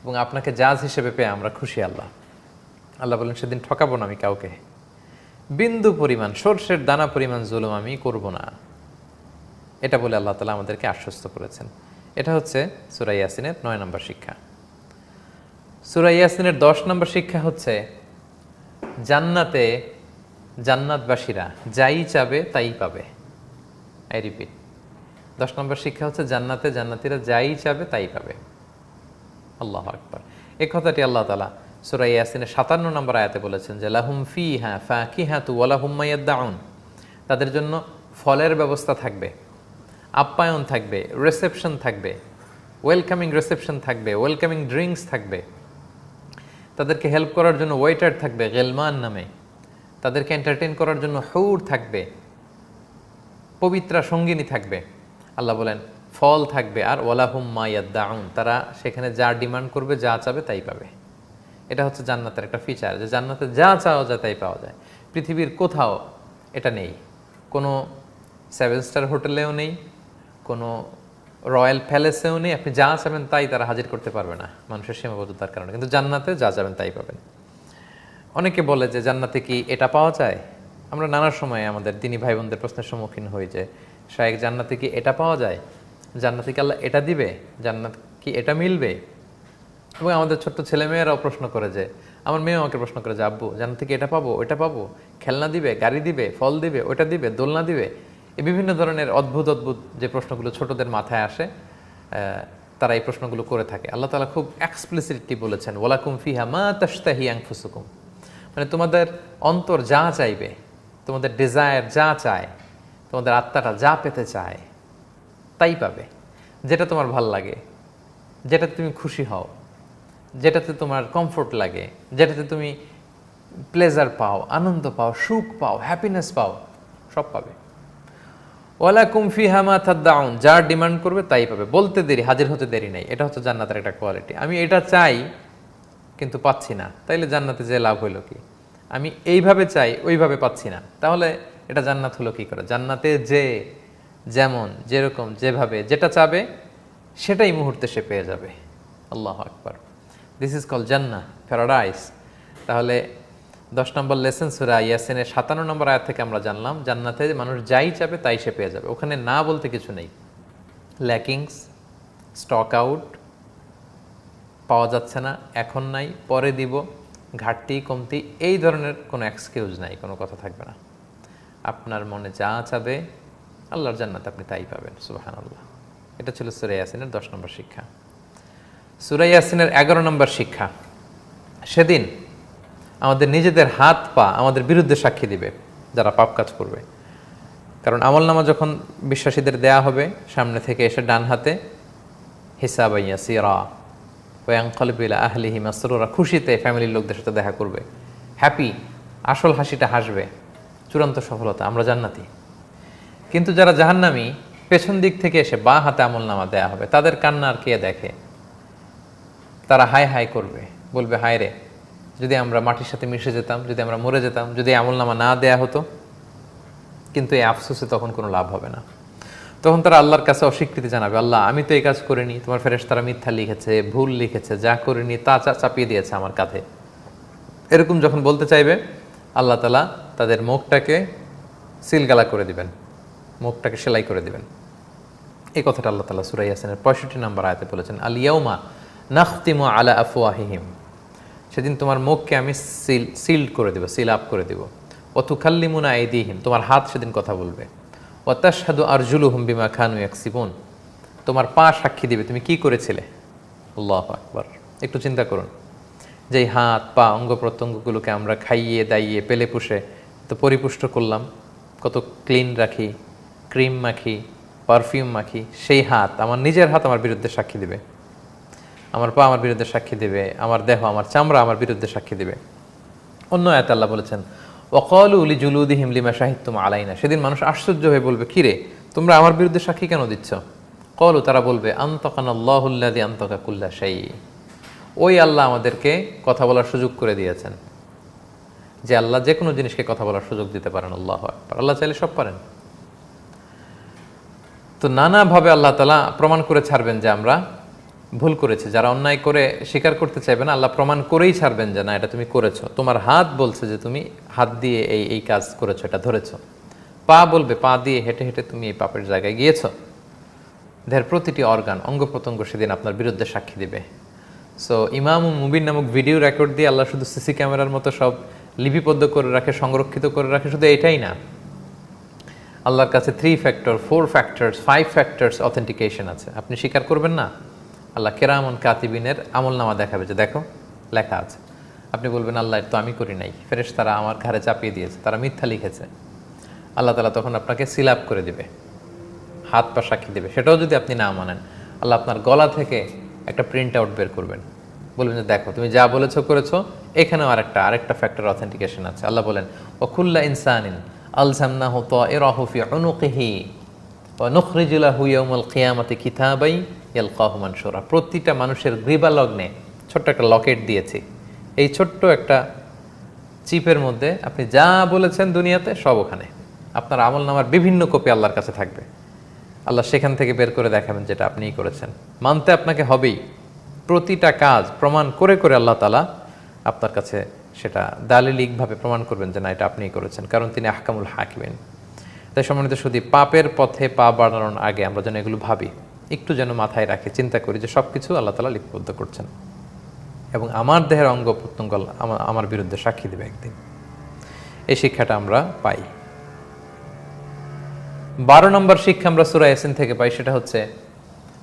এবং আপনাকে জাজ হিসেবে পেয়ে আমরা খুশি। আল্লাহ বলেন সেদিন ঠকাবো না আমি কাউকে, বিন্দু পরিমাণ, সরষের দানা পরিমাণ জুলুম আমি করব না, এটা বলে আল্লাহ তাআলা আমাদেরকে আশ্বস্ত করেছেন। এটা হচ্ছে সূরা ইয়াসিনের 9 নম্বর শিক্ষা। সূরা ইয়াসিনের 10 নম্বর শিক্ষা হচ্ছে জান্নাতে জান্নাতবাসীরা যাই চাবে তাই পাবে। আই রিপিট, 10 নম্বর শিক্ষা হচ্ছে জান্নাতে জান্নাতীরা যাই চাবে তাই পাবে। আল্লাহু আকবার। এই কথাটি আল্লাহ তাআলা সূরা ইয়াসিনের 57 নম্বর আয়াতে বলেছেন যে লাহুম ফিহা ফাকিহাতু ওয়া লাহুম মা ইয়াদউন, তাদের জন্য ফলের ব্যবস্থা থাকবে, আপ্যায়ন থাকবে, রিসেপশন থাকবে, ওয়েলকামিং রিসেপশন থাকবে, ওয়েলকামিং ড্রিঙ্কস থাকবে, তাদেরকে হেল্প করার জন্য ওয়েটার থাকবে গেলমান নামে, তাদেরকে এন্টারটেইন করার জন্য হুর থাকবে, পবিত্রা সঙ্গিনী থাকবে। আল্লাহ বলেন ফল থাকবে, আর ওয়ালাহুম মা ইয়াদদাউন, তারা সেখানে যা ডিমান্ড করবে, যা চাবে তাই পাবে। এটা হচ্ছে জান্নাতের একটা ফিচার, যে জান্নাতে যা চাওয়া যায় তাই পাওয়া যায়। পৃথিবীর কোথাও এটা নেই, কোনো 7 স্টার হোটেলেও নেই, কোনো রয়্যাল প্যালেসেও নেই। আপনি যা চাবেন তাই তারা হাজির করতে পারবে না মানুষের সীমাবদ্ধতার কারণে, কিন্তু জান্নাতে যা চাবেন তাই পাবেন। অনেকে বলে যে জান্নাতে কি এটা পাওয়া যায়? আমরা নানা সময় আমাদের দিনী ভাই বোনদের প্রশ্নের সম্মুখীন হই যে শায়েখ জান্নাতে কি এটা পাওয়া যায়, জান্নাতে কি আল্লাহ এটা দিবে, জান্নাত কি এটা মিলবে? এবং আমাদের ছোট্ট ছেলেমেয়েরাও প্রশ্ন করে, যে আমার মেয়ে আমাকে প্রশ্ন করে যে আব্বু জান্নাতে কি এটা পাবো, ওইটা পাবো, খেলনা দিবে, গাড়ি দিবে, ফল দিবে, ওইটা দিবে, দোলনা দিবে। এই বিভিন্ন ধরনের অদ্ভুত অদ্ভুত যে প্রশ্নগুলো ছোটদের মাথায় আসে, তারা এই প্রশ্নগুলো করে থাকে। আল্লাহ তাআলা খুব এক্সপ্লিসিটলি বলেছেন ওয়ালাকুম ফিহা মা তাশতাহি আনফুসুকুম, মানে তোমাদের অন্তর যা চাইবে, তোমাদের ডিজায়ার যা চায়, তোমাদের আত্মাটা যা পেতে চায় তাই পাবে। যেটা তোমার ভাল লাগে, যেটাতে তুমি খুশি হও, যেটাতে তোমার কমফোর্ট লাগে, যেটাতে তুমি প্লেজার পাও, আনন্দ পাও, সুখ পাও, হ্যাপিনেস পাও, সব পাবে। ওয়ালাকুম ফিহা মা তাদদাউন, যা ডিমান্ড করবে তাই পাবে। বলতে দেরি, হাজির হতে দেরি নেই। এটা হচ্ছে জান্নাতের একটা কোয়ালিটি। আমি এটা চাই কিন্তু পাচ্ছি না, তাইলে জান্নাতে যে লাভ হইলো কি? আমি এইভাবে চাই, ওইভাবে পাচ্ছি না, তাহলে এটা জান্নাত হলো কি করে? জান্নাতে যে যেমন, যেরকম, যেভাবে, যেটা চাবে সেটাই মুহূর্তে সে পেয়ে যাবে। আল্লাহু আকবার। This is call Jannah, paradise. তাহলে 10 নম্বর লেসন সূরা ইয়াসিনের 57 নম্বর আয়াত থেকে আমরা জানলাম জান্নাতে মানুষ যাই চাবে তাই সে পেয়ে যাবে। ওখানে না বলতে কিছু নেই। ল্যাকিংস, স্টক আউট, পাওয়া যাচ্ছে না, এখন নাই, পরে দিব, ঘাটতি, কমতি, এই ধরনের কোনো এক্সকিউজ নাই, কোনো কথা থাকবে না। আপনার মনে যা চাবে আল্লাহর জান্নাতে আপনি তাই পাবেন। সুবহানাল্লাহ। এটা ছিল সূরা ইয়াসিনের 10 নম্বর শিক্ষা। সূরা ইয়াসিনের 11 নম্বর শিক্ষা, সেদিন আমাদের নিজেদের হাত পা আমাদের বিরুদ্ধে সাক্ষী দিবে যারা পাপ কাজ করবে। কারণ আমলনামা যখন বিশ্বাসীদের দেয়া হবে, সামনে থেকে এসে ডান হাতে হিসাবান ইয়াসিরা ওয়া ইয়ানকালিবু ইলা আহলিহি মাসরুরা, খুশিতে ফ্যামিলির লোকদের সাথে দেখা করবে, হ্যাপি, আসল হাসিটা হাসবে, চূড়ান্ত সফলতা, আমরা জান্নাতি। কিন্তু যারা জাহান্নামী, পেছন দিক থেকে এসে বাঁ হাতে আমলনামা দেয়া হবে, তাদের কান্না আর কে দেখে? তারা হাই হাই করবে, বলবে হায় রে, যদি আমরা মাটির সাথে মিশে যেতাম, যদি আমরা মরে যেতাম, যদি আমলনামা না দেয়া হতো। কিন্তু এই আফসোসে তখন কোনো লাভ হবে না। তখন তারা আল্লাহর কাছে অস্বীকৃতি জানাবে, আল্লাহ আমি তো এই কাজ করিনি, তোমার ফেরেশতারা মিথ্যা লিখেছে, ভুল লিখেছে, যা করিনি তা চাপিয়ে দিয়েছে আমার কাঁধে। এরকম যখন বলতে চাইবে, আল্লাহ তাআলা তাদের মুখটাকে সিলগালা করে দিবেন, মুখটাকে সেলাই করে দিবেন। এই কথাটা আল্লাহ তাআলা সূরা ইয়াসিনের 65 নম্বর আয়াতে বলেছেন, আল ইয়াউমা নাখতিমু আলা আফওয়াহিহিম, সেদিন তোমার মুখকে আমি সিল্ড করে দেব, সিল আপ করে দেব। ওয়া তুকাল্লিমুনা আইদিহিম, তোমার হাত সেদিন কথা বলবে। ওয়া তাশহাদু আরজুলুহুম বিমা কানু ইয়াকসিবুন, তোমার পা সাক্ষী দিবে তুমি কি করেছিলে। আল্লাহু আকবার। একটু চিন্তা করুন, যে হাত পা অঙ্গ প্রত্যঙ্গগুলোকে আমরা খাইয়ে দাইয়ে পেলে পুষে তো পরিপুষ্ট করলাম, কত ক্লিন রাখি, ক্রিম মাখি, পারফিউম মাখি, সেই হাত, আমার নিজের হাত আমার বিরুদ্ধে সাক্ষী দিবে, আমার পা আমার বিরুদ্ধে সাক্ষী দেবে, আমার দেহ, আমার চামড়া আমার বিরুদ্ধে সাক্ষী দেবে। অন্য আয়াতে আল্লাহ বলেছেন ওয়াকালু লিজুলুদিহিম লিমা শাহিদতুম আলাইনা, সেদিন মানুষ আশ্চর্য হয়ে বলবে, কিরে তোমরা আমার বিরুদ্ধে সাক্ষী কেন দিচ্ছ? ক্বালু, তারা বলবে আনতাকানাল্লাহুল্লাযী আনতাকা কুল্লা শাই, ওই আল্লাহ আমাদেরকে কথা বলার সুযোগ করে দিয়েছেন। যে আল্লাহ যে কোনো জিনিসকে কথা বলার সুযোগ দিতে পারেন। আল্লাহু আকবার। আল্লাহ চাইলে সব পারেন। তো নানাভাবে আল্লাহ তাআলা প্রমাণ করে ছাড়বেন যে আমরা ভুল করেছি। যারা অন্যায় করে স্বীকার করতে চাইবে না, আল্লাহ প্রমাণ করেই ছাড়বেন যে না, এটা তুমি করেছো। তোমার হাত বলছে যে তুমি হাত দিয়ে এই কাজ করেছো, এটা ধরেছো। পা বলবে পা দিয়ে হেঁটে হেঁটে তুমি এই পাপের জায়গায় গিয়েছো। দেহের প্রতিটি অর্গান, অঙ্গ প্রত্যঙ্গ সেদিন আপনার বিরুদ্ধে সাক্ষী দিবে। সো ইমাম মুবিন নামক ভিডিও রেকর্ড দিয়ে আল্লাহ শুধু সিসি ক্যামেরার মতো সব লিপিবদ্ধ করে রাখে, সংরক্ষিত করে রাখে, শুধু এটাই না, আল্লাহর কাছে 3 ফ্যাক্টর, 4 ফ্যাক্টরস, 5 ফ্যাক্টরস অথেন্টিকেশন আছে। আপনি স্বীকার করবেন না, আল্লাহ কেরামন কাতিবিনের আমলনামা দেখাবে যে দেখো লেখা আছে। আপনি বলবেন আল্লাহ তো আমি করি নাই, ফেরেশতারা আমার ঘাড়ে চাপিয়ে দিয়েছে, তারা মিথ্যা লিখেছে। আল্লাহ তাআলা তখন আপনাকে সিল আপ করে দিবে, হাত পা সাক্ষী দেবে। সেটাও যদি আপনি না মানেন, আল্লাহ আপনার গলা থেকে একটা প্রিন্ট আউট বের করবেন, বলবেন যে দেখো তুমি যা বলেছো করেছো, এখানেও আরেকটা ফ্যাক্টর অথেন্টিকেশন আছে। আল্লাহ বলেন ওয়াকুল্লা ইনসানিন আলজামনাহু তায়রাহু ফি উনুকিহি ওয়া নুখরিজু লাহু ইয়াওমাল কিয়ামাতি কিতাবাই ইয়ালকাহু মানশুরা। প্রতিটা মানুষের গ্রীবা লগ্নে ছোট্ট একটা লকেট দিয়েছি। এই ছোট্ট একটা চিপের মধ্যে আপনি যা বলেছেন দুনিয়াতে সব ওখানে, আপনার আমলনামার বিভিন্ন কপি আল্লাহর কাছে থাকবে। আল্লাহ সেখান থেকে বের করে দেখাবেন যেটা আপনিই করেছেন। মানতে আপনাকে হবেই, প্রতিটা কাজ প্রমাণ করে করে আল্লাহ তাআলা আপনার কাছে সেটা দালিলিকভাবে প্রমাণ করবেন যে না এটা আপনিই করেছেন, কারণ তিনি আহকামুল হাকিমিন। তাই সম্মানিত শুধু পাপের পথে পা বাড়ানোর আগে আমরা যেন এগুলো ভাবি, একটু যেন মাথায় রাখি, চিন্তা করি যে সব কিছু আল্লাহ তাআলা লিপিবদ্ধ করছেন এবং আমার দেহের অঙ্গ প্রত্যঙ্গ আমার বিরুদ্ধে সাক্ষী দেবে একদিন। এই শিক্ষাটা আমরা পাই। 12 নম্বর শিক্ষা আমরা সূরা ইয়াসিন থেকে পাই, সেটা হচ্ছে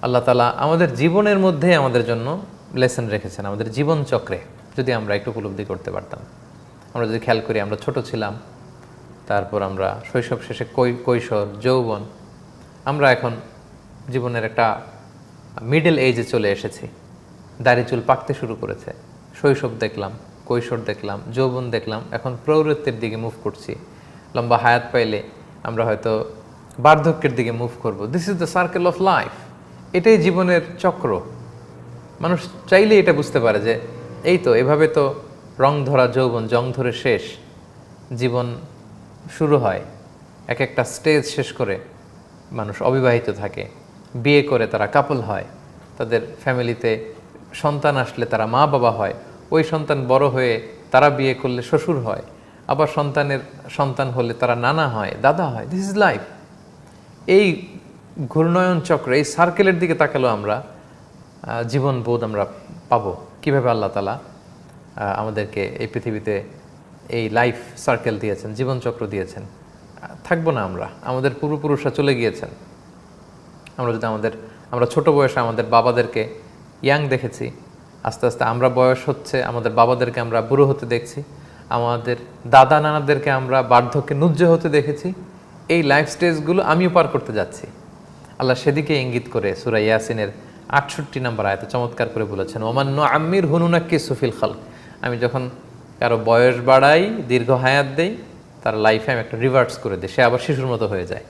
আল্লাহ তাআলা আমাদের জীবনের মধ্যে আমাদের জন্য লেসন রেখেছেন। আমাদের জীবন চক্রে যদি আমরা একটু উপলব্ধি করতে পারতাম, আমরা যদি খেয়াল করি, আমরা ছোট ছিলাম, তারপর আমরা শৈশব শেষে কৈশোর, যৌবন, আমরা এখন জীবনের একটা মিডল এজে চলে এসেছি। দাড়ি চুল পাকতে শুরু করেছে, শৈশব দেখলাম, কৈশোর দেখলাম, যৌবন দেখলাম, এখন প্রৌঢ়ত্বের দিকে মুভ করছি। লম্বা হায়াত পাইলে আমরা হয়তো বার্ধক্যের দিকে মুভ করব। This is the circle of life. এটাই জীবনের চক্র। মানুষ চাইলেই এটা বুঝতে পারে যে এই তো এভাবে তো রং ধরা যৌবন জং ধরে শেষ, জীবন শুরু হয়। এক একটা স্টেজ শেষ করে মানুষ অবিবাহিত থাকে, বিয়ে করে তারা কাপল হয়, তাদের ফ্যামিলিতে সন্তান আসলে তারা মা বাবা হয়, ওই সন্তান বড় হয়ে তারা বিয়ে করলে শ্বশুর হয়, আবার সন্তানের সন্তান হলে তারা নানা হয়, দাদা হয়। This is life. এই ঘূর্ণয়ন চক্র, এই সার্কেলের দিকে তাকালেও আমরা জীবন বোধ আমরা পাবো। কিভাবে আল্লাহ তাআলা আমাদেরকে এই পৃথিবীতে এই লাইফ সার্কেল দিয়েছেন, জীবন চক্র দিয়েছেন। থাকবো না আমরা, আমাদের পূর্বপুরুষরা চলে গিয়েছেন। আমরা যদি আমরা ছোট বয়সে আমাদের বাবাদেরকে ইয়াং দেখেছি, আস্তে আস্তে আমরা বয়স হচ্ছে, আমাদের বাবাদেরকে আমরা বুড়ো হতে দেখছি, আমাদের দাদা নানাদেরকে আমরা বার্ধক্যে নুজ্জ হতে দেখেছি। এই লাইফ স্টেজগুলো আমিও পার করতে যাচ্ছি। আল্লাহ সেদিকে ইঙ্গিত করে সূরা ইয়াসিনের 68 নম্বর আয়াতে চমৎকার করে বলেছেন, ওমান নুআম্মির হুনুনাক্কিসু ফিল খালক। আমি যখন কারো বয়স বাড়াই, দীর্ঘ হায়াত দেই, তার লাইফে আমি একটা রিভার্স করে দিই, সে আবার শিশুর মতো হয়ে যায়।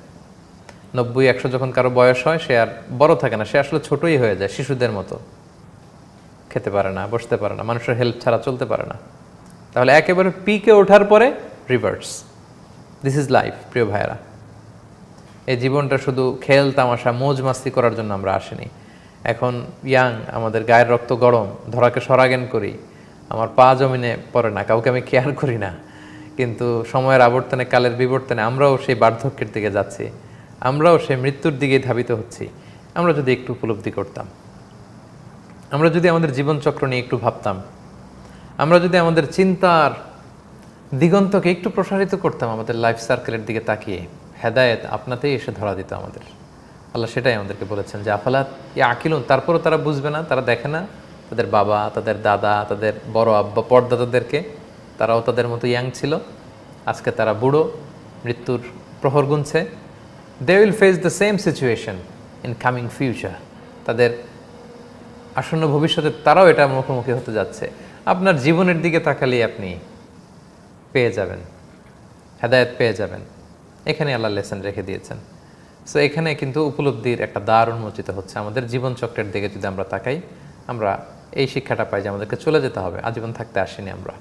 90-100 যখন কারো বয়স হয়, সে আর বড় থাকে না, সে আসলে ছোটই হয়ে যায়, শিশুদের মতো। খেতে পারে না, বসতে পারে না, মানুষের হেল্প ছাড়া চলতে পারে না। তাহলে একেবারে পিকে ওঠার পরে রিভার্স। This is life. প্রিয় ভাইয়েরা, এই জীবনটা শুধু খেল তামাশা মৌজ মাস্তি করার জন্য আমরা আসিনি। এখন ইয়াং, আমাদের গায়ের রক্ত গরম, ধরাকে সরাগেন করি, আমার পা জমিনে পড়ে না, কাউকে আমি কেয়ার করি না, কিন্তু সময়ের আবর্তনে, কালের বিবর্তনে আমরাও সেই বার্ধক্যের দিকে যাচ্ছি, আমরাও সেই মৃত্যুর দিকে ধাবিত হচ্ছি। আমরা যদি একটু উপলব্ধি করতাম, আমরা যদি আমাদের জীবনচক্র নিয়ে একটু ভাবতাম, আমরা যদি আমাদের চিন্তার দিগন্তকে একটু প্রসারিত করতাম আমাদের লাইফ সার্কেলের দিকে তাকিয়ে, হেদায়েত আপনাতেই এসে ধরা দিত আমাদের। আল্লাহ সেটাই আমাদেরকে বলেছেন যে আফালাত ইয়াকিলুন। তারপরও তারা বুঝবে না, তারা দেখে না তাদের বাবা, তাদের দাদা, তাদের বড় আব্বা, পরদাদাদেরকে, তারাও তাদের মতো ইয়াং ছিল, আজকে তারা বুড়ো, মৃত্যুর প্রহর গুনছে। They will face the same situation in coming future. তাদের আসন্ন ভবিষ্যতে তারাও এটা মুখোমুখি হতে যাচ্ছে। আপনার জীবনের দিকে তাকালেই আপনি পেয়ে যাবেন, হেদায়েত পেয়ে যাবেন। এখানে আল্লাহ লেসন রেখে দিয়েছেন। সো এখানে কিন্তু উপলব্ধির একটা দ্বার উন্মোচিত হচ্ছে। আমাদের জীবনচক্রের দিকে যদি আমরা তাকাই, আমরা এই শিক্ষাটা পাই যে আমাদেরকে চলে যেতে হবে, আজীবন থাকতে আসিনি আমরা।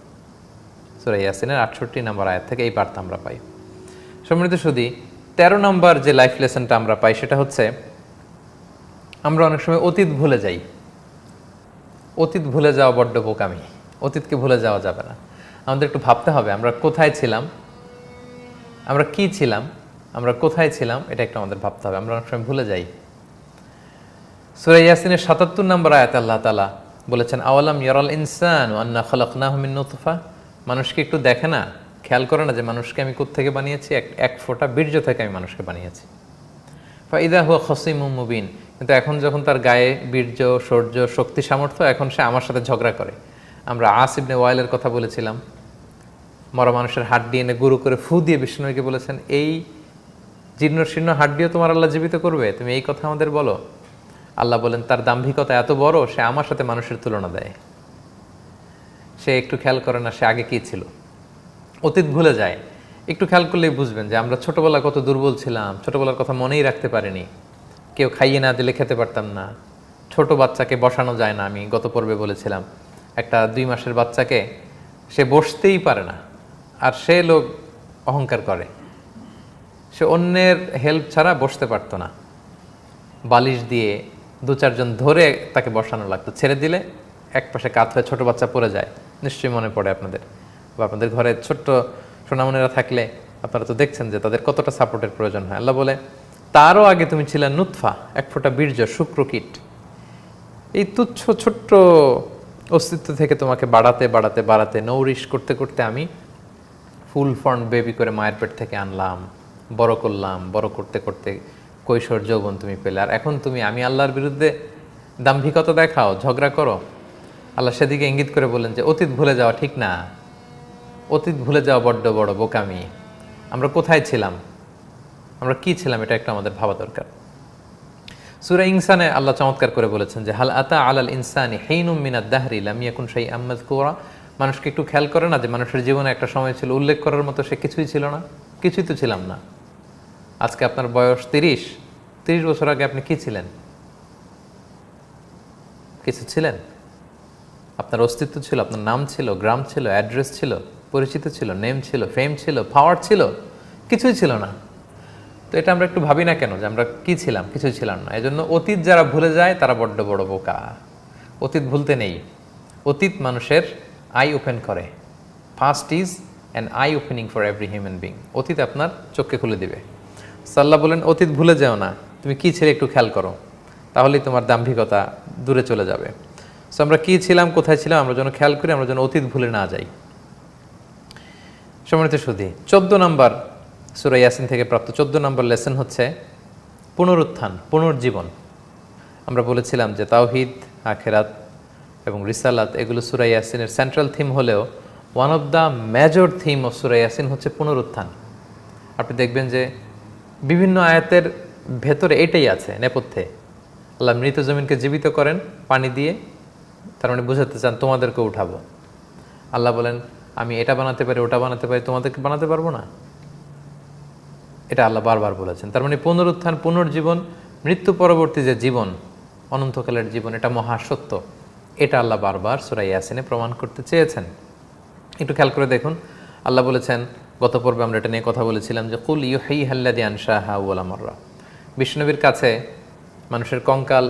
সূরা ইয়াসিনের 68 নম্বর আয়াত থেকে এই বার্তা আমরা পাই। সম্মানিত সুধী, 13 নম্বর যে লাইফ লেসনটা আমরা পাই সেটা হচ্ছে আমরা অনেক সময় অতীত ভুলে যাই। অতীত ভুলে যাওয়া বড্ড বোকামি। অতীতকে ভুলে যাওয়া যাবে না। আমাদের একটু ভাবতে হবে আমরা কোথায় ছিলাম, আমরা কি ছিলাম, আমরা কোথায় ছিলাম, এটা একটু আমাদের ভাবতে হবে। আমরা অনেক সময় ভুলে যাই। সূরা ইয়াসিনের 77 নম্বর আয়াতে আল্লাহ তাআলা বলেছেন, আওয়ালাম ইয়ারাল ইনসানু আন্না খালাকনাহু মিন নুতফা। মানুষকে একটু দেখে না, খেয়াল করে না যে মানুষকে আমি কোত্থেকে বানিয়েছি? এক ফোঁটা বীর্য থেকে আমি মানুষকে বানিয়েছি। ফাইদা হুয়া খসিমুম মুবিন। কিন্তু এখন যখন তার গায়ে বীর্য, শৌর্য, শক্তি, সামর্থ্য, এখন সে আমার সাথে ঝগড়া করে। আমরা আস ইবনে ওয়াইলের কথা বলেছিলাম, মরা মানুষের হাড্ডি এনে গুঁড়ো করে ফু দিয়ে বিষ্ণুকে বলেছেন, এই জীর্ণ শীর্ণ হাড্ডিও তোমার আল্লাহ জীবিত করবে? তুমি এই কথা আমাদের বলো। আল্লাহ বলেন তার দাম্ভিকতা এত বড়, সে আমার সাথে মানুষের তুলনা দেয়। সে একটু খেয়াল করে না সে আগে কী ছিল, অতীত ভুলে যায়। একটু খেয়াল করলেই বুঝবেন যে আমরা ছোটোবেলা কত দুর্বল ছিলাম, ছোটোবেলার কথা মনেই রাখতে পারিনি, কেউ খাইয়ে না দিলে খেতে পারতাম না, ছোট বাচ্চাকে বসানো যায় না, আমি গত পর্বে বলেছিলাম একটা 2 মাসের বাচ্চাকে সে বসতেই পারে না, আর সে লোক অহংকার করে, সে অন্যের হেল্প ছাড়া বসতে পারতো না, বালিশ দিয়ে 2-4 জন ধরে তাকে বসানো লাগতো, ছেড়ে দিলে এক পাশে কাত হয়ে ছোট বাচ্চা পড়ে যায়। নিশ্চয়ই মনে পড়ে আপনাদের, বা আপনাদের ঘরে ছোট্ট সোনামনেরা থাকলে আপনারা তো দেখছেন যে তাদের কতটা সাপোর্টের প্রয়োজন হয়। আল্লাহ বলে তারও আগে তুমি ছিলে নুতফা, এক ফোঁটা বীর্য, শুক্রকীট। এই তুচ্ছ ছোট্ট অস্তিত্ব থেকে তোমাকে বাড়াতে বাড়াতে বাড়াতে নৌরিশ করতে করতে আমি ফুল ফর্ম বেবি করে মায়ের পেট থেকে আনলাম, বড় করলাম, বড় করতে করতে কৈশোর যৌবন তুমি পেলে, আর এখন তুমি আমি আল্লাহর বিরুদ্ধে দাম্ভিকতা দেখাও, ঝগড়া করো। আল্লাহ সেদিকে ইঙ্গিত করে বললেন যে অতীত ভুলে যাওয়া ঠিক না, অতীত ভুলে যাওয়া বড্ড বড় বোকামি। আমরা কোথায় ছিলাম, আমরা কি ছিলাম, এটা একটা আমাদের ভাবা দরকার। সূরা ইনসানে আল্লাহ চমৎকার করে বলেছেন যে হাল আতা আলাল ইনসানি হিনুম মিনাদ দাহরি লাম ইয়াকুন শাইআম মাযকুরা। মানুষকে একটু খেয়াল করে না যে মানুষের জীবনে একটা সময় ছিল উল্লেখ করার মতো সে কিছুই ছিল না, কিছুই তো ছিলাম না। আজকে আপনার বয়স 30 বছর আগে আপনি কি ছিলেন? কিছু ছিলেন? আপনার অস্তিত্ব ছিল, আপনার নাম ছিল, গ্রাম ছিল, অ্যাড্রেস ছিল, পরিচিত ছিল, নেম ছিল, ফেম ছিল, পাওয়ার ছিল, কিছুই ছিল না। তো এটা আমরা একটু ভাবি না কেন যে আমরা কি ছিলাম? কিছুই ছিলাম না। এই জন্য অতীত যারা ভুলে যায় তারা বড্ড বড় বোকা। অতীত ভুলতে নেই। অতীত মানুষের আই ওপেন করে। Past is an I opening for every human being. অতীত আপনার চোখকে খুলে দিবে। সাল্লাহ বলেন অতীত ভুলে যাও না, তুমি কি ছিলে একটু খেয়াল করো, তাহলেই তোমার দাম্ভিকতা দূরে চলে যাবে। সো আমরা কি ছিলাম, কোথায় ছিলাম, আমরা যেন খেয়াল করি, আমরা যেন অতীত ভুলে না যাই। সম্মানিত সুধী, 14 নম্বর সূরা ইয়াসিন থেকে প্রাপ্ত 14 নম্বর লেসন হচ্ছে পুনরুত্থান, পুনর্জীবন। আমরা বলেছিলাম যে তাওহীদ, আখিরাত এবং রিসালাত এগুলো সূরা ইয়াসিনের সেন্ট্রাল থিম হলেও one of the major theme of সূরা ইয়াসিন হচ্ছে পুনরুত্থান। আপনি দেখবেন যে বিভিন্ন আয়াতের ভেতরে এটাই আছে নেপথ্যে। আল্লাহ মৃত জমিনকে জীবিত করেন পানি দিয়ে, তার মানে বোঝাতে চান তোমাদেরকে উঠাবো। আল্লাহ বলেন আমি এটা বানাতে পারি, ওটা বানাতে পারি, তোমাদেরকে বানাতে পারবো না। এটা আল্লাহ বারবার বলেছেন। তার মানে পুনরুত্থান, পুনর্জীবন, মৃত্যু পরবর্তী যে জীবন, অনন্তকালের জীবন, এটা মহাসত্য। এটা আল্লাহ বারবার সূরা ইয়াসিনে প্রমাণ করতে চেয়েছেন। একটু খেয়াল করে দেখুন, আল্লাহ বলেছেন, গত পর্বে আমরা এটা নিয়ে কথা বলেছিলাম যে কুল ইউহয়িহাল্লাযী আনশাহা আউওয়ালা মাররা। বিষ্ণুনবীর কাছে মানুষের কঙ্কাল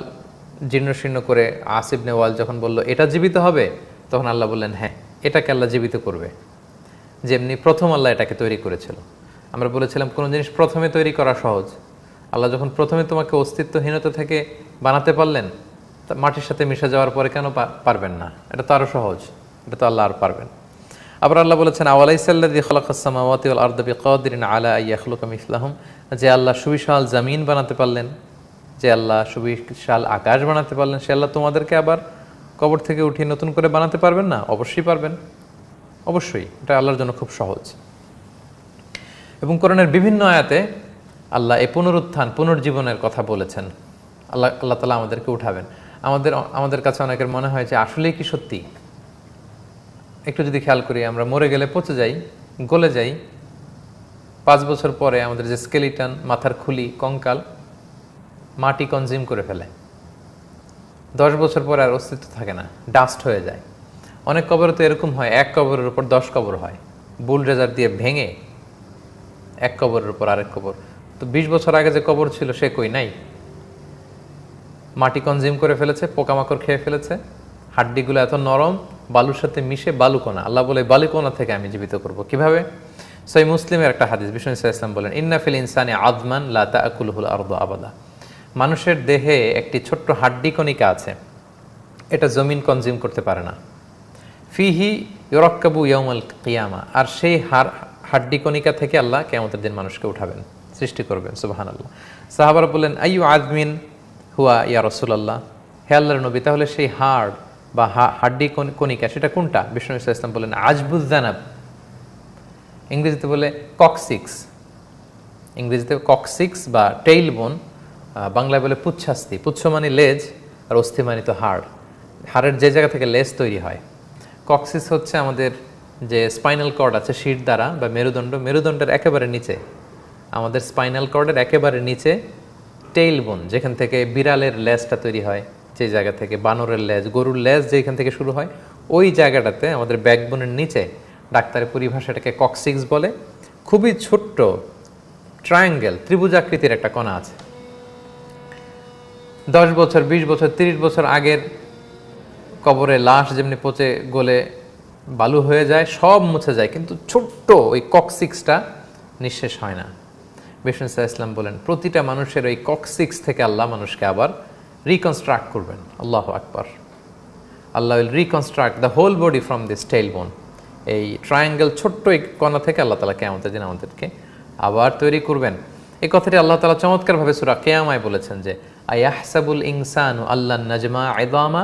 জীর্ণশীর্ণ করে আসিব নেওয়াল যখন বলল এটা জীবিত হবে, তখন আল্লাহ বললেন হ্যাঁ, এটাকে আল্লাহ জীবিত করবে, যেমনি প্রথম আল্লাহ এটাকে তৈরি করেছিল। আমরা বলেছিলাম কোনো জিনিস প্রথমে তৈরি করা সহজ। আল্লাহ যখন প্রথমে তোমাকে অস্তিত্বহীনতা থেকে বানাতে পারলেন, তা মাটির সাথে মিশে যাওয়ার পরে কেন পারবেন না? এটা তো আরও সহজ, এটা তো আল্লাহ আর পারবেন। আবার আল্লাহ বলেছেন আওয়ালাইসাল্লাযী খালাকাস সামাওয়াতি ওয়াল আরদা বিকাদিরিন আলা আন ইয়াখলুকা মিসলাহুম। যে আল্লাহ সুবিশাল জমিন বানাতে পারলেন, যে আল্লাহ সুবিশাল আকাশ বানাতে পারলেন, সে আল্লাহ তোমাদেরকে আবার কবর থেকে উঠিয়ে নতুন করে বানাতে পারবেন না? অবশ্যই পারবেন, অবশ্যই। এটা আল্লাহর জন্য খুব সহজ। এবং কোরআনের বিভিন্ন আয়াতে আল্লাহ এই পুনরুত্থান, পুনর্জীবনের কথা বলেছেন। আল্লাহ তাআলা আমাদেরকে উঠাবেন। আমাদের কাছে অনেকের মনে হয় যে আসলেই কি সত্যি? একটু যদি খেয়াল করি, আমরা মরে গেলে পচে যাই, গলে যাই, 5 বছর পরে আমাদের যে স্কেলিটন, মাথার খুলি, কঙ্কাল মাটি কনজিউম করে ফেলে। 10 বছর পরে আর অস্তিত্ব থাকে না, ডাস্ট হয়ে যায়। অনেক কবরে তো এরকম হয়, এক কবরের উপর 10 কবর হয়, বুলডোজার দিয়ে ভেঙে এক কবরের উপর আরেক কবর। তো 20 বছর আগে যে কবর ছিল সে কই নাই, মাটি কনজিউম করে ফেলেছে, পোকামাকড় খেয়ে ফেলেছে, হাড্ডিগুলো এত নরম, বালুর সাথে মিশে বালুকণা। আল্লাহ বলে বালুকণা থেকে আমি জীবিত করব। কিভাবে? সহিহ মুসলিমের একটা হাদিস, বিষ্ণু সাল্লাল্লাহু আলাইহি ওয়াসাল্লাম বলেন ইন্না ফিল ইনসানি আযমান লা তাআকুলুহুল আরদু আবাদা। মানুষের দেহে একটি ছোট্ট হাড্ডি কণিকা আছে, এটা জমিন কনজিউম করতে পারে না। ফিহি ইউরাক্কাবু ইয়াউমাল কিয়ামা। আর সেই হাড্ডি কণিকা থেকে আল্লাহ কিয়ামতের দিন মানুষকে উঠাবেন, সৃষ্টি করবেন। সুবহানাল্লাহ। সাহাবারা বললেন আইয়ু আযমিন হুয়া ইয়া রাসূলুল্লাহ, হে আল্লাহর নবী, তাহলে সেই হাড় বা হাড্ডি কণিকা সেটা কোনটা? বিষ্ণু সাল্লাল্লাহু আলাইহি ওয়াসাল্লাম বললেন আজবুজ জানাব। ইংরেজিতে বলে ককসিক্স, ইংরেজিতে ককসিক্স বা টেইল বোন, বাংলায় বলে পুচ্ছাস্থি। পুচ্ছ মানে লেজ, আর অস্থি মানে তো হাড়। হাড়ের যে জায়গা থেকে লেজ তৈরি হয়, কক্সিস হচ্ছে আমাদের যে স্পাইনাল কর্ড আছে শির দ্বারা বা মেরুদণ্ডের একেবারে নিচে, আমাদের স্পাইনাল কর্ডের একেবারে নিচে টেইল বোন, যেখান থেকে বিড়ালের লেজটা তৈরি হয়, যে জায়গা থেকে বানরের লেজ, গরুর লেজ যেখান থেকে শুরু হয়, ওই জায়গাটাতে আমাদের ব্যাকবোনের নিচে ডাক্তারের পরিভাষাটাকে কক্সিক্স বলে। খুবই ছোট্ট ট্রায়াঙ্গেল, ত্রিভুজাকৃতির একটা কণা আছে। 10 বছর, 20 বছর, 30 বছর আগের কবরে লাশ যেমনি পচে গলে বালু হয়ে যায়, সব মুছে যায়, কিন্তু ছোট্ট ওই কক্সিক্সটা নিঃশেষ হয় না। বিষ্ণু ইসলাম বলেন প্রতিটা মানুষের ওই কক্সিক্স থেকে আল্লাহ মানুষকে আবার রিকনস্ট্রাক্ট করবেন। আল্লাহু আকবার। Allah will reconstruct the whole body from this tail bone. এই ট্রায়াঙ্গেল ছোট্ট এই কণা থেকে আল্লাহ তাআলা কিয়ামতের দিন আমাদেরকে আবার তৈরি করবেন। এই কথাটি আল্লাহ তাআলা চমৎকারভাবে সূরা কিয়ামায় বলেছেন যে আয়াহসাবুল ইনসানু আল্লান নাজমা ইযামা,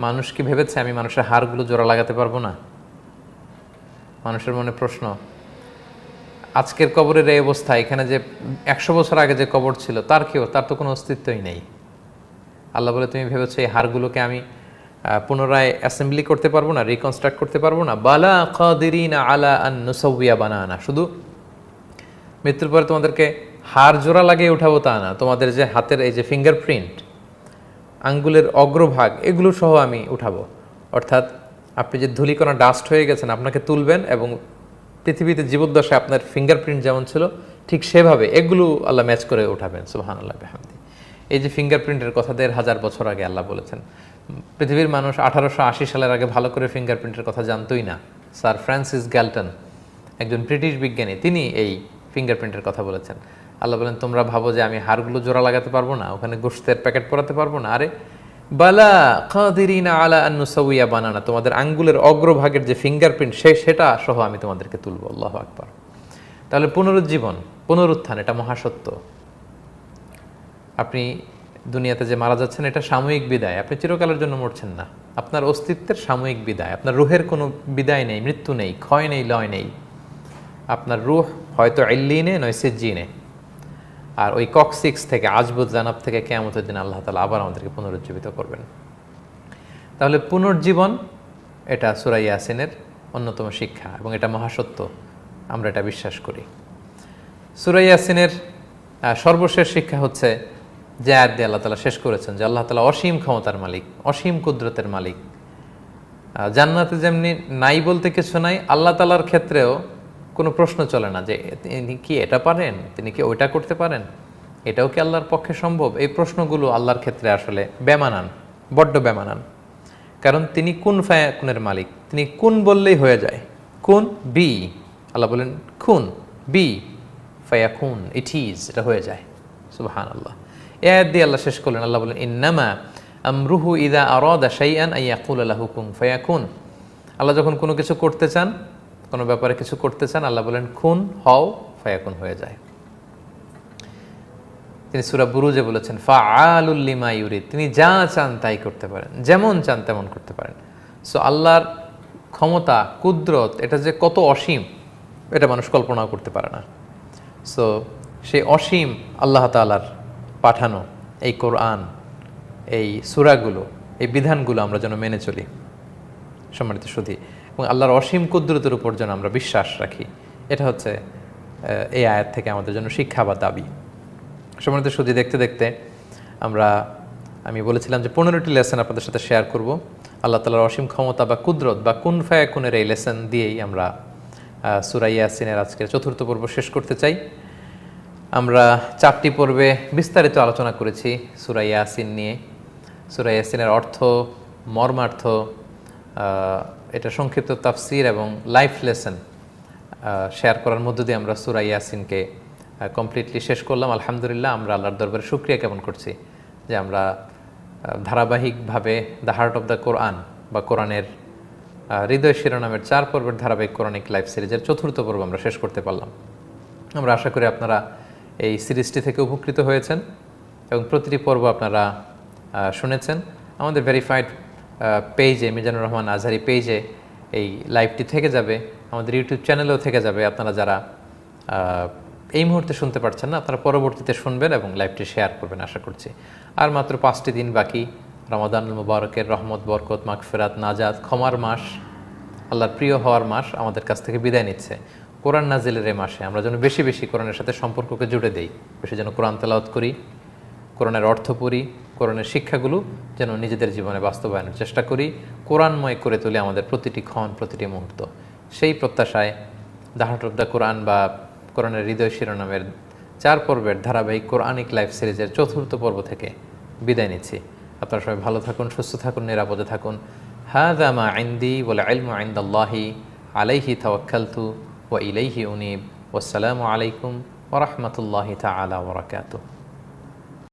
মানুষ কি ভেবেছে আমি মানুষের হাড়গুলো জোড়া লাগাতে পারবো না? মানুষের মনে প্রশ্ন, আজকের কবরের এই অবস্থা, এখানে যে 100 বছর আগে যে কবর ছিল তার কেউ, তার তো কোনো অস্তিত্বই নেই। আল্লাহ বলে তুমি ভেবেছো এই হাড়গুলোকে আমি পুনরায় অ্যাসেম্বলি করতে পারবো না, রিকনস্ট্রাক্ট করতে পারবো না? বালা কাদিরিনা আলা আন নুসাউইয়া বানানা, শুধু মৃত্যুর পরে তোমাদেরকে হাড় জোড়া লাগিয়ে উঠাবো তা না, তোমাদের যে হাতের এই যে ফিঙ্গারপ্রিন্ট, আঙ্গুলের অগ্রভাগ, এগুলো সহ আমি উঠাবো। অর্থাৎ আপনি যে ধূলিকণা ডাস্ট হয়ে গেছেন, আপনাকে তুলবেন এবং পৃথিবীতে জীবদ্দশায় আপনার ফিঙ্গারপ্রিন্ট যেমন ছিল ঠিক সেভাবে এগুলো আল্লাহ ম্যাচ করে উঠাবেন। সুবহানাল্লাহ বিহামদি। এই যে ফিঙ্গারপ্রিন্টের কথা 1500 বছর আগে আল্লাহ বলেছেন। পৃথিবীর মানুষ 1880 সালের আগে ভালো করে ফিঙ্গারপ্রিন্টের কথা জানতোই না। স্যার ফ্রান্সিস গ্যালটন, একজন ব্রিটিশ বিজ্ঞানী, তিনি এই ফিঙ্গারপ্রিন্টের কথা বলেছেন। আল্লাহ বলেন তোমরা ভাবো যে আমি হাড়গুলো জোড়া লাগাতে পারবো না, ওখানে গোশতের প্যাকেট পরাতে পারবো না? আরে বালা কাদিরিনা আলা আন নুসাউইয়া বানানা, তোমাদের আঙ্গুলের অগ্রভাগের যে ফিঙ্গারপ্রিন্ট সেটা সহ আমি তোমাদেরকে তুলবো। আল্লাহু আকবার। তাহলে পুনরুজ্জীবন, পুনরুত্থান, এটা মহাসত্য। আপনি দুনিয়াতে যে মারা যাচ্ছেন এটা সাময়িক বিদায়, আপনি চিরকালের জন্য মরছেন না। আপনার অস্তিত্বের সাময়িক বিদায়, আপনার রুহের কোনো বিদায় নেই, মৃত্যু নেই, ক্ষয় নেই, লয় নেই। আপনার রুহ হয়তো ইল্লিনে নয় সিজ্জিনে। আর ওই কক্সিক্স থেকে, আজবুদ জানাব থেকে কিয়ামতের দিন আল্লাহ তাআলা আবার আমাদেরকে পুনরুজ্জীবিত করবেন। তাহলে পুনর্জীবন এটা সূরা ইয়াসিনের অন্যতম শিক্ষা এবং এটা মহাসত্য, আমরা এটা বিশ্বাস করি। সূরা ইয়াসিনের সর্বশেষ শিক্ষা হচ্ছে যে আয়াত দিয়ে আল্লাহ তাআলা শেষ করেছেন যে আল্লাহ তাআলা অসীম ক্ষমতার মালিক, অসীম কুদরতের মালিক। জান্নাতে যেমনি নাই বলতে কিছু নাই, আল্লাহ তাআলার ক্ষেত্রেও কোনো প্রশ্ন চলে না যে তিনি কি এটা পারেন, তিনি কি ওইটা করতে পারেন, এটাও কি আল্লাহর পক্ষে সম্ভব। এই প্রশ্নগুলো আল্লাহর ক্ষেত্রে আসলে বেমানান, বড্ড বেমানান। কারণ তিনি কুন ফায়াকুনের মালিক, তিনি কুন বললেই হয়ে যায়। কুন বি, আল্লাহ বলেন খুন বি ফায়াকুন, ইট ইজ, এটা হয়ে যায়। সুবহানাল্লাহ। এই আয়াত দিয়ে আল্লাহ শেষ করলেন। আল্লাহ বলেন ইন্নামা আমরুহু ইযা আরাদা শাইআন আইয়াকুলা লাহু কুন ফায়াকুন। আল্লাহ যখন কোনো কিছু করতে চান, কোনো ব্যাপারে কিছু করতে চান, আল্লাহ বলেন খুন হও, ফায়াকুন হয়ে যায়। তিনি সূরা বুরুজে বলেছেন ফাআলুল লিমা ইউরিদ, তিনি যা চান তাই করতে পারেন, যেমন চান তেমন করতে পারেন। সো আল্লাহর ক্ষমতা, কুদরত, এটা যে কত অসীম এটা মানুষ কল্পনাও করতে পারে না। সো সেই অসীম আল্লাহ তাআলার পাঠানো এই কোরআন, এই সূরাগুলো, এই বিধানগুলো আমরা যেন মেনে চলি সম্মানিত সুধী, এবং আল্লাহর অসীম কুদরতের উপর যেন আমরা বিশ্বাস রাখি। এটা হচ্ছে এই আয়াত থেকে আমাদের জন্য শিক্ষা বা দাবি। সম্মানিত সুধী, দেখতে দেখতে আমি বলেছিলাম যে 15টি লেসন আপনাদের সাথে শেয়ার করব। আল্লাহ তাআলার অসীম ক্ষমতা বা কুদরত বা কুন ফায়াকুনের এই লেসন দিয়েই আমরা সূরা ইয়াসিনের আজকের 4র্থ পর্ব শেষ করতে চাই। আমরা 4টি পর্বে বিস্তারিত আলোচনা করেছি সূরা ইয়াসিন নিয়ে। সূরা ইয়াসিনের অর্থ, মর্মার্থ, এটা সংক্ষিপ্ত তাফসির এবং লাইফ লেসন শেয়ার করার মধ্য দিয়ে আমরা সূরা ইয়াসিনকে কমপ্লিটলি শেষ করলাম। আলহামদুলিল্লাহ, আমরা আল্লাহর দরবারে শুকরিয়া জ্ঞাপন করছি যে আমরা ধারাবাহিকভাবে দ্য হার্ট অফ দ্য কোরআন বা কোরআনের হৃদয় শিরোনামের 4 পর্বের ধারাবাহিক কোরআনিক লাইফ সিরিজের 4র্থ পর্ব আমরা শেষ করতে পারলাম। আমরা আশা করি আপনারা এই সিরিজটি থেকে উপকৃত হয়েছেন এবং প্রতিটি পর্ব আপনারা শুনেছেন। আমাদের ভেরিফাইড পেজে, মিজানুর রহমান আজহারি পেজে এই লাইভটি থেকে যাবে, আমাদের ইউটিউব চ্যানেলেও থেকে যাবে। আপনারা যারা এই মুহূর্তে শুনতে পারছেন না, আপনারা পরবর্তীতে শুনবেন এবং লাইভটি শেয়ার করবেন আশা করছি। আর মাত্র 5টি দিন বাকি রমাদানুল মুবারকের রহমত, বরকত, মাগফিরাত, নাজাত, ক্ষমার মাস আল্লাহর প্রিয় হওয়ার মাস আমাদের কাছ থেকে বিদায় নিচ্ছে। কোরআন নাজিলের এই মাসে আমরা যেন বেশি বেশি কোরআনের সাথে সম্পর্ককে জুড়ে দেই, বেশি যেন কোরআন তেলাওয়াত করি, কোরআনের অর্থ পড়ি, কোরআনের শিক্ষাগুলো যেন নিজেদের জীবনে বাস্তবায়নের চেষ্টা করি, কোরআনময় করে তুলি আমাদের প্রতিটি ক্ষণ, প্রতিটি মুহূর্ত। সেই প্রত্যাশায় দ্য হার্ট অফ দ্য কোরআন বা কোরআনের হৃদয় শিরোনামের 4 পর্বের ধারাবাহিক কোরআনিক লাইফ সিরিজের 4র্থ পর্ব থেকে বিদায় নিচ্ছি। আপনারা সবাই ভালো থাকুন, সুস্থ থাকুন, নিরাপদে থাকুন। হাযা মা ইনদি ওয়াল ইলমু ইনদাল্লাহি আলাইহি তাওয়াক্কালতু ওয়া ইলাইহি উনীব। ওয়াসসালামু আলাইকুম ওয়া রাহমাতুল্লাহি তাআলা ওয়া বারাকাতুহু।